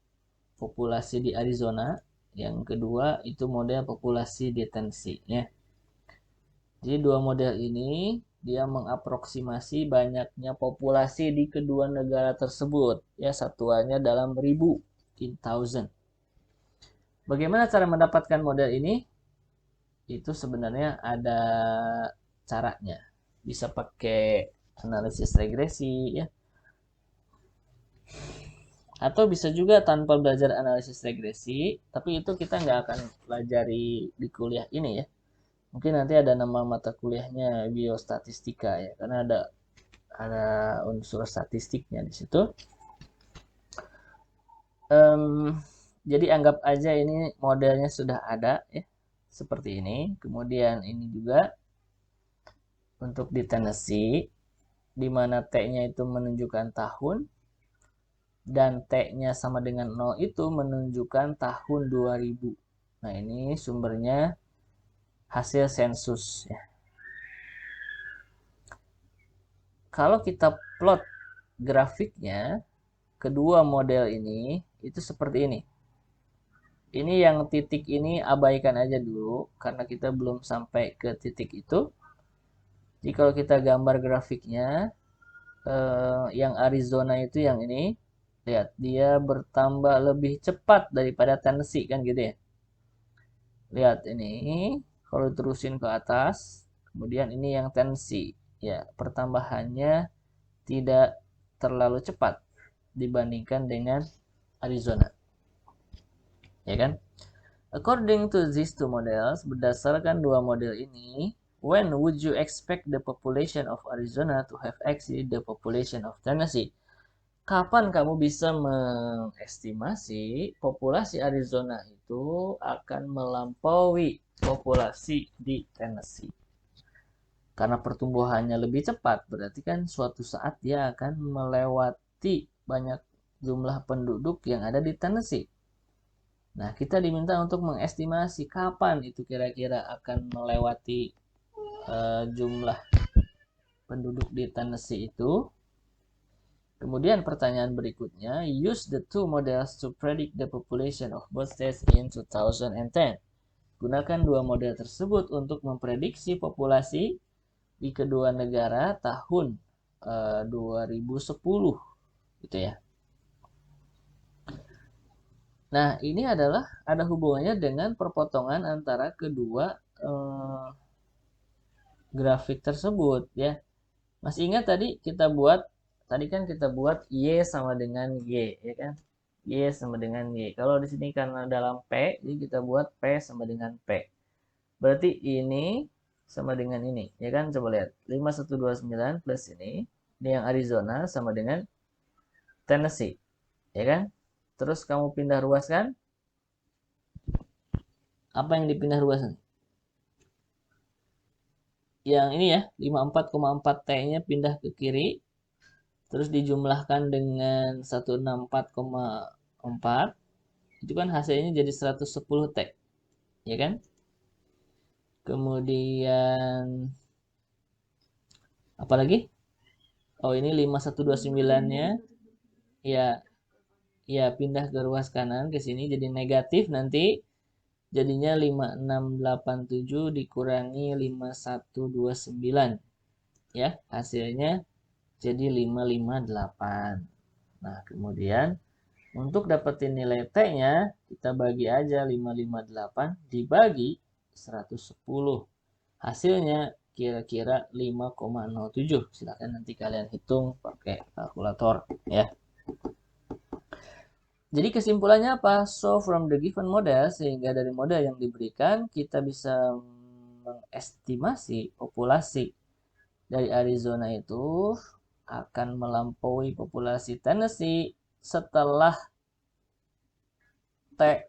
populasi di Arizona, yang kedua itu model populasi di Tennessee ya. Jadi dua model ini dia mengaproksimasi banyaknya populasi di kedua negara tersebut ya, satuannya dalam ribu, in thousand. Bagaimana cara mendapatkan model ini? Itu sebenarnya ada caranya. Bisa pakai analisis regresi ya. Atau bisa juga tanpa belajar analisis regresi, tapi itu kita nggak akan pelajari di kuliah ini ya. Mungkin nanti ada nama mata kuliahnya biostatistika ya, karena ada unsur statistiknya di situ. Jadi anggap aja ini modelnya sudah ada ya, seperti ini. Kemudian ini juga untuk di Tennessee, di mana T-nya itu menunjukkan tahun, dan T-nya sama dengan 0 itu menunjukkan tahun 2000. Nah, ini sumbernya hasil sensus ya. Kalau kita plot grafiknya kedua model ini itu seperti ini. Ini yang titik ini abaikan aja dulu karena kita belum sampai ke titik itu. Jadi kalau kita gambar grafiknya, yang Arizona itu yang ini, lihat dia bertambah lebih cepat daripada Tennessee kan gitu ya. Lihat ini, kalau terusin ke atas, kemudian ini yang Tennessee. Ya, pertambahannya tidak terlalu cepat dibandingkan dengan Arizona. Ya kan? According to these two models, berdasarkan dua model ini, when would you expect the population of Arizona to have exceeded the population of Tennessee? Kapan kamu bisa mengestimasi populasi Arizona itu akan melampaui populasi di Tennessee? Karena pertumbuhannya lebih cepat, berarti kan suatu saat dia akan melewati banyak jumlah penduduk yang ada di Tennessee. Nah, kita diminta untuk mengestimasi kapan itu kira-kira akan melewati jumlah penduduk di Tennessee itu. Kemudian pertanyaan berikutnya, use the two models to predict the population of both states in 2010. Gunakan dua model tersebut untuk memprediksi populasi di kedua negara tahun 2010 gitu ya. Nah, ini adalah ada hubungannya dengan perpotongan antara kedua grafik tersebut ya. Masih ingat tadi kan kita buat Y sama dengan Y ya kan? Y sama dengan Y. Kalau di sini karena dalam P, jadi kita buat P sama dengan P. Berarti ini sama dengan ini, ya kan? Coba lihat. 5129 plus ini yang Arizona sama dengan Tennessee, ya kan? Terus kamu pindah ruaskan. Apa yang dipindah ruaskan? Yang ini ya, 54,4 T-nya pindah ke kiri. Terus dijumlahkan dengan 164,4. Itu kan hasilnya jadi 110 T, ya kan? Kemudian apalagi? Oh, ini 5129-nya ya ya pindah ke ruas kanan ke sini jadi negatif, nanti jadinya 5687 dikurangi 5129 ya, hasilnya jadi 558. Nah, kemudian untuk dapetin nilai T-nya kita bagi aja 558 dibagi 110. Hasilnya kira-kira 5,07. Silakan nanti kalian hitung pakai kalkulator ya. Jadi kesimpulannya apa? So from the given model, sehingga dari model yang diberikan kita bisa mengestimasi populasi dari Arizona itu akan melampaui populasi Tennessee setelah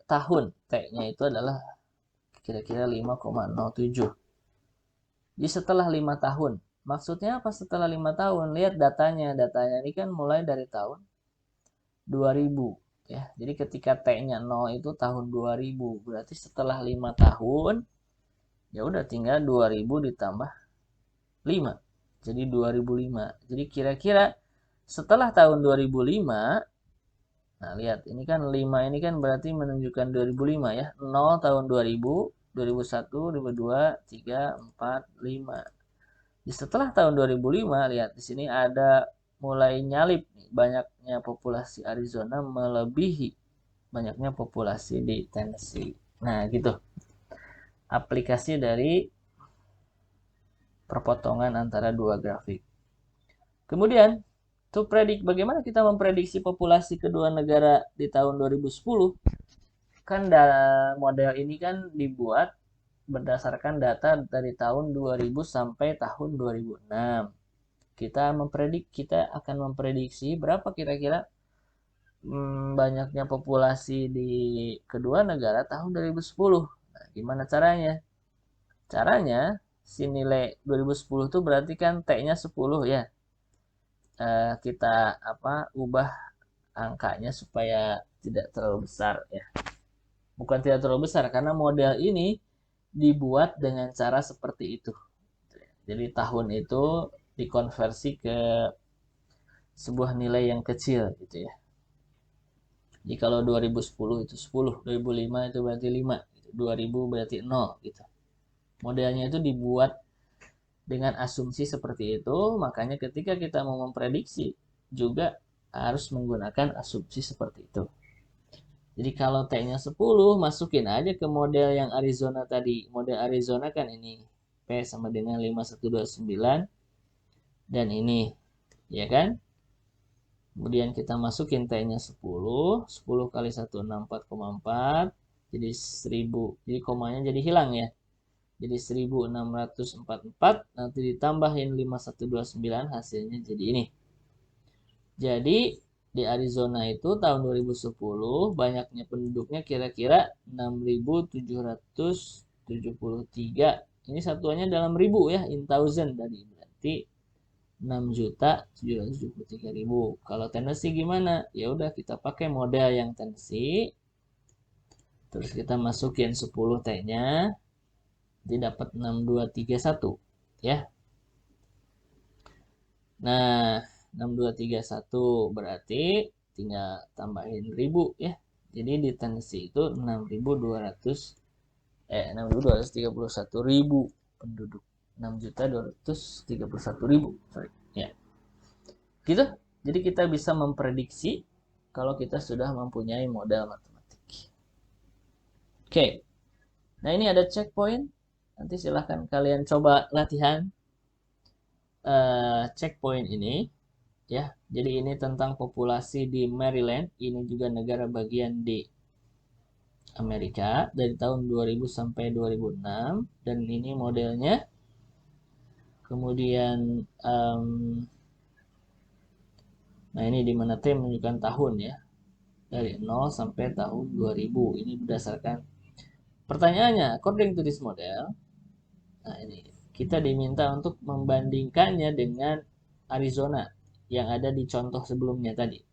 tahun. T-nya itu adalah kira-kira 5,07. Jadi setelah 5 tahun. Maksudnya apa setelah 5 tahun? Lihat datanya. Datanya ini kan mulai dari tahun 2000 ya. Jadi ketika T-nya 0 itu tahun 2000. Berarti setelah 5 tahun ya udah tinggal 2000 ditambah 5. Jadi 2005. Jadi kira-kira setelah tahun 2005, nah lihat ini kan 5 ini kan berarti menunjukkan 2005 ya. 0 tahun 2000, 2001, 2002, 3, 4, 5. Di setelah tahun 2005, lihat di sini ada mulai nyalip nih, banyaknya populasi Arizona melebihi banyaknya populasi di Tennessee. Nah, gitu. Aplikasi dari perpotongan antara dua grafik. Kemudian, to predict, bagaimana kita memprediksi populasi kedua negara di tahun 2010? Kan model ini kan dibuat berdasarkan data dari tahun 2000 sampai tahun 2006. Kita akan memprediksi berapa kira-kira banyaknya populasi di kedua negara tahun 2010. Nah, gimana caranya? Caranya si nilai 2010 itu berarti kan T-nya 10 ya. Kita ubah angkanya supaya tidak terlalu besar ya. Bukan tidak terlalu besar karena model ini dibuat dengan cara seperti itu. Jadi tahun itu dikonversi ke sebuah nilai yang kecil gitu ya. Jadi kalau 2010 itu 10, 2005 itu berarti 5, 2000 berarti 0 gitu. Modelnya itu dibuat dengan asumsi seperti itu, makanya ketika kita mau memprediksi juga harus menggunakan asumsi seperti itu. Jadi kalau T-nya 10, masukin aja ke model yang Arizona tadi. Model Arizona kan ini P sama dengan 5129 dan ini, ya kan? Kemudian kita masukin T-nya 10, 10 kali 1, 64,4, jadi 1000, jadi komanya jadi hilang ya. Jadi 1644, nanti ditambahin 5129, hasilnya jadi ini. Jadi di Arizona itu tahun 2010 banyaknya penduduknya kira-kira 6.773. Ini satuannya dalam ribu ya, in thousand tadi. Berarti 6.773.000. Kalau Tennessee gimana? Ya udah kita pakai model yang Tennessee. Terus kita masukin 10 T-nya. Jadi dapat 6231 ya. Nah, 6231 berarti tinggal tambahin ribu ya. Jadi di Tennessee itu 6.231.000 penduduk. 6.231.000. Sorry. Ya. Gitu. Jadi kita bisa memprediksi kalau kita sudah mempunyai modal matematik. Oke. Nah, ini ada checkpoint. Nanti silahkan kalian coba latihan checkpoint ini. Ya, jadi ini tentang populasi di Maryland. Ini juga negara bagian di Amerika dari tahun 2000 sampai 2006 dan ini modelnya. Kemudian nah ini di mana T menunjukkan tahun ya. Dari 0 sampai tahun 2000. Ini berdasarkan pertanyaannya, according to this model. Nah, ini kita diminta untuk membandingkannya dengan Arizona yang ada di contoh sebelumnya tadi.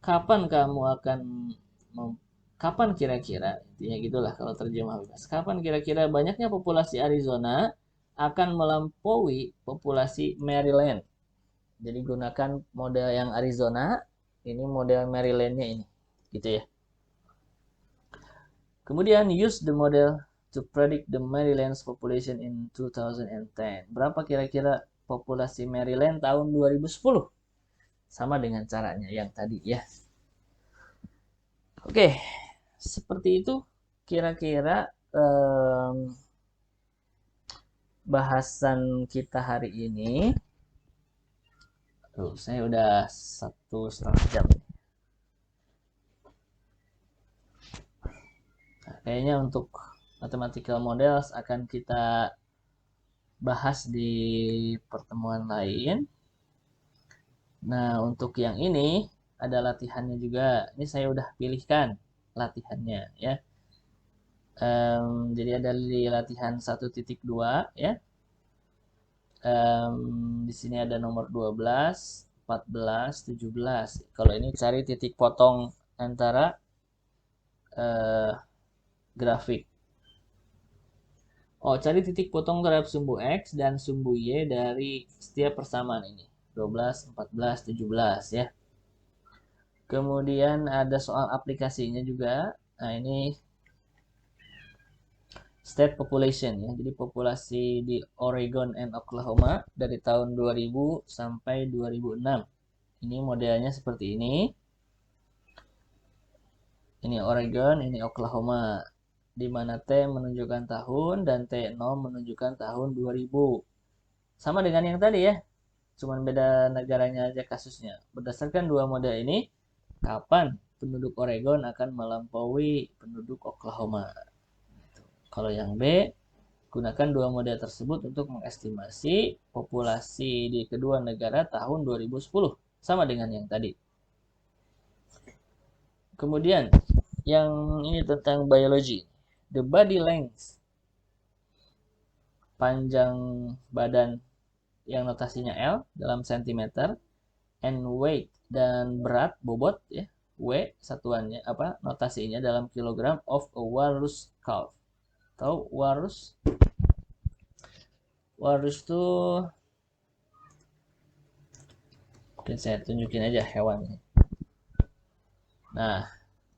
Kapan kamu akan kapan kira-kira, intinya gitulah kalau terjemah bebas. Kapan kira-kira banyaknya populasi Arizona akan melampaui populasi Maryland. Jadi gunakan model yang Arizona, ini model Marylandnya ini, gitu ya. Kemudian use the model to predict the Maryland's population in 2010. Berapa kira-kira populasi Maryland tahun 2010? Sama dengan caranya yang tadi ya. Oke, seperti itu kira-kira bahasan kita hari ini. Saya udah 1,5 jam. Nah, kayaknya untuk mathematical models akan kita bahas di pertemuan lain. Nah, untuk yang ini ada latihannya juga. Ini saya udah pilihkan latihannya ya. Jadi ada di latihan 1.2 ya. Di sini ada nomor 12, 14, 17. Kalau ini cari titik potong antara grafik. Oh, cari titik potong terhadap sumbu X dan sumbu Y dari setiap persamaan ini. 12, 14, 17 ya. Kemudian ada soal aplikasinya juga. Nah, ini state population ya. Jadi populasi di Oregon and Oklahoma dari tahun 2000 sampai 2006. Ini modelnya seperti ini. Ini Oregon, ini Oklahoma. Di mana T menunjukkan tahun dan T0 menunjukkan tahun 2000. Sama dengan yang tadi ya. Cuman beda negaranya aja kasusnya. Berdasarkan dua model ini, kapan penduduk Oregon akan melampaui penduduk Oklahoma? Kalau yang B, gunakan dua model tersebut untuk mengestimasi populasi di kedua negara tahun 2010. Sama dengan yang tadi. Kemudian, yang ini tentang biologi. The body length. Panjang badan yang notasinya L dalam sentimeter. And weight dan berat, bobot ya. W satuannya apa? Notasinya dalam kilogram of a walrus calf. Tahu walrus? Walrus itu Mungkin saya tunjukin aja hewannya. Nah,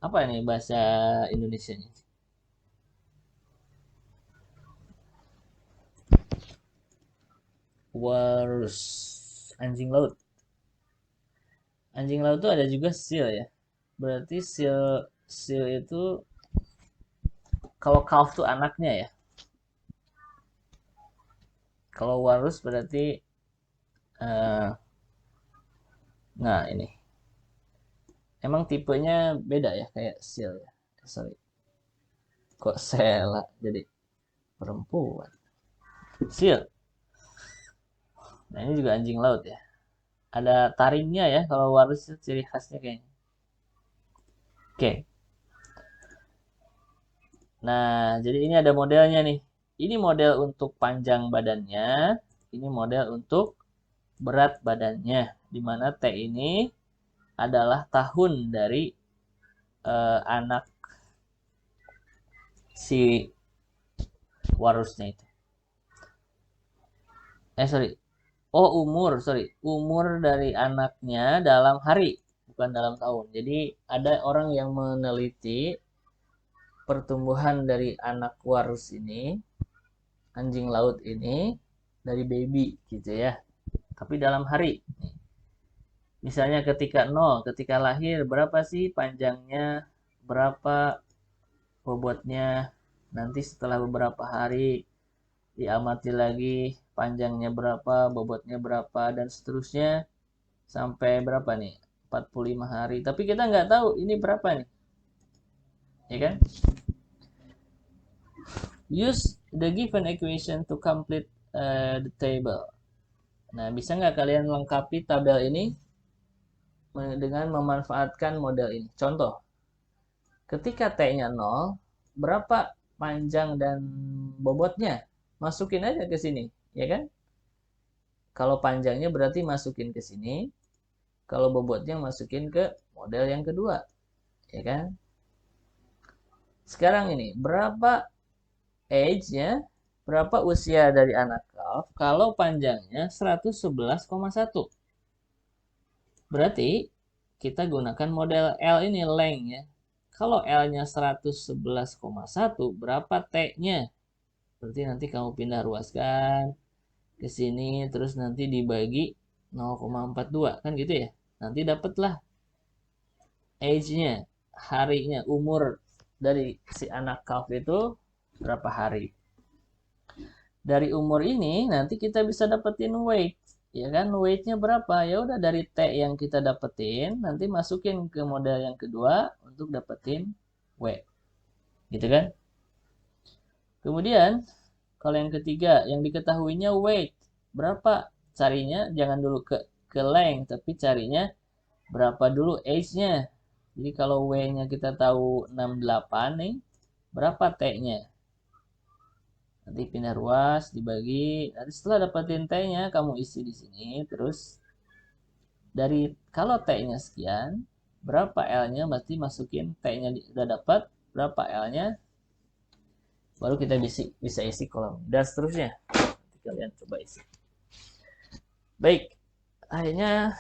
apa ini bahasa Indonesianya? Walrus, anjing laut. Anjing laut itu ada juga seal ya. Berarti seal seal itu kalau calf tuh anaknya ya. Kalau walrus berarti nah ini. Emang tipenya beda ya kayak seal ya. Sorry. Kok sela jadi perempuan. Seal. Nah, ini juga anjing laut ya. Ada taringnya ya kalau walrus itu ciri khasnya kayaknya. Oke. Nah, jadi ini ada modelnya nih. Ini model untuk panjang badannya, ini model untuk berat badannya. Di mana T ini adalah tahun dari anak si walrusnya itu. Sorry. Oh, sorry. Umur dari anaknya dalam hari, bukan dalam tahun. Jadi ada orang yang meneliti pertumbuhan dari anak walrus ini, anjing laut ini, dari baby gitu ya. Tapi dalam hari. Misalnya ketika 0, ketika lahir berapa sih panjangnya, berapa bobotnya, nanti setelah beberapa hari diamati lagi panjangnya berapa, bobotnya berapa, dan seterusnya sampai berapa nih? 45 hari. Tapi kita nggak tahu ini berapa nih. Ya kan? Use the given equation to complete the table. Nah, bisa nggak kalian lengkapi tabel ini dengan memanfaatkan model ini? Contoh, ketika T-nya 0, berapa panjang dan bobotnya? Masukin aja ke sini, ya kan? Kalau panjangnya berarti masukin ke sini, kalau bobotnya masukin ke model yang kedua, ya kan? Sekarang ini, berapa age-nya, berapa usia dari anak calf kalau panjangnya 111,1. Berarti kita gunakan model L ini, length ya. Kalau L-nya 111,1, berapa T-nya? Berarti nanti kamu pindah ruaskan ke sini, terus nanti dibagi 0,42, kan gitu ya. Nanti dapatlah age-nya, harinya, umur dari si anak calf itu berapa hari. Dari umur ini nanti kita bisa dapetin weight, ya kan? Weight-nya berapa? Ya udah dari T yang kita dapetin, nanti masukin ke model yang kedua untuk dapetin weight. Gitu kan? Kemudian kalau yang ketiga, yang diketahuinya weight. Berapa? Carinya jangan dulu ke length, tapi carinya berapa dulu age-nya. Jadi kalau W-nya kita tahu 68 nih, berapa T-nya? Nanti pindah ruas, dibagi. Nanti setelah dapetin T-nya, kamu isi di sini. Terus dari kalau T-nya sekian, berapa L-nya? Berarti masukin T-nya udah dapat, berapa L-nya? Baru kita bisa isi kolom. Dan seterusnya. Nanti kalian coba isi. Baik, akhirnya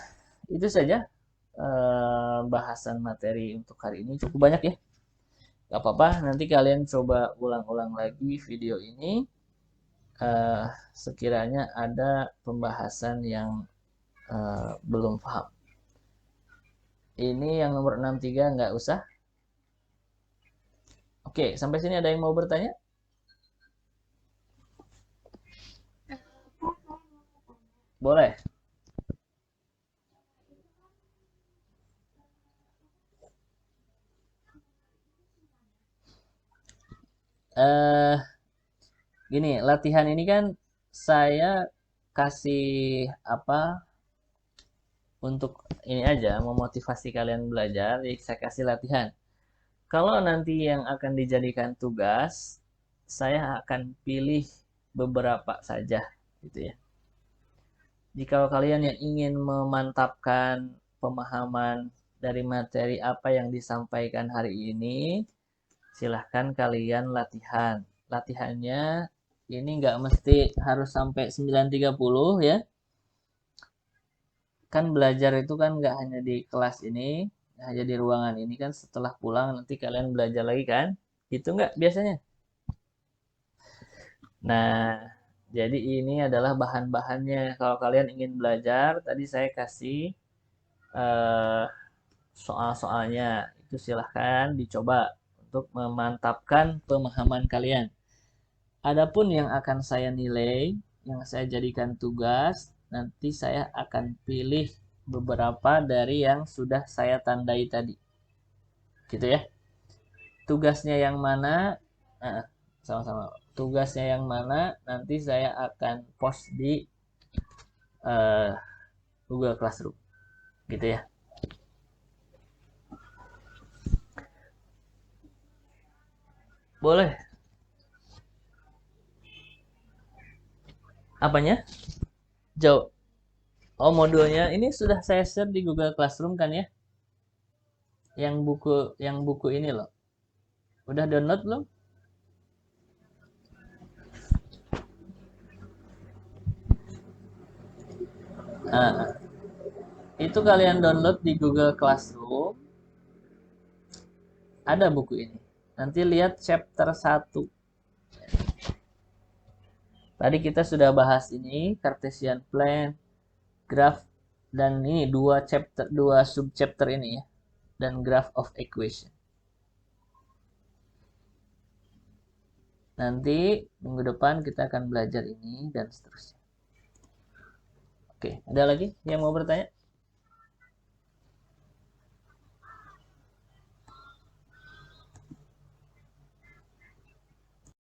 itu saja bahasan materi untuk hari ini. Cukup banyak ya. Gak apa-apa, nanti kalian coba ulang-ulang lagi video ini. Sekiranya ada pembahasan yang belum paham. Ini yang nomor 63 nggak usah. Oke, sampai sini ada yang mau bertanya? Boleh. Eh, Gini, latihan ini kan saya kasih apa untuk ini aja, memotivasi kalian belajar, jadi saya kasih latihan. Kalau nanti yang akan dijadikan tugas, saya akan pilih beberapa saja, gitu ya. Jika kalian yang ingin memantapkan pemahaman dari materi apa yang disampaikan hari ini, silahkan kalian latihan. Latihannya ini nggak mesti harus sampai 9.30 ya. kan belajar itu kan nggak hanya di kelas ini, nggak hanya di ruangan ini kan, setelah pulang nanti kalian belajar lagi kan, gitu nggak biasanya? Nah, jadi ini adalah bahan-bahannya. Kalau kalian ingin belajar, tadi saya kasih eh, soal-soalnya. Itu silahkan dicoba untuk memantapkan pemahaman kalian. Adapun yang akan saya nilai, yang saya jadikan tugas, nanti saya akan pilih beberapa dari yang sudah saya tandai tadi. Gitu ya. Tugasnya yang mana? Nah, sama-sama. Tugasnya yang mana? Nanti saya akan post di eh, Google Classroom. Gitu ya. Boleh. Apanya? Jauh. Oh, modulnya ini sudah saya share di Google Classroom kan ya? Yang buku ini loh. Udah download belum? Nah, itu kalian download di Google Classroom. Ada buku ini. Nanti lihat chapter 1. Tadi kita sudah bahas ini, Cartesian Plan, graph, dan ini dua subchapter ini ya. Dan graph of equation. Nanti minggu depan kita akan belajar ini dan seterusnya. Oke, ada lagi yang mau bertanya?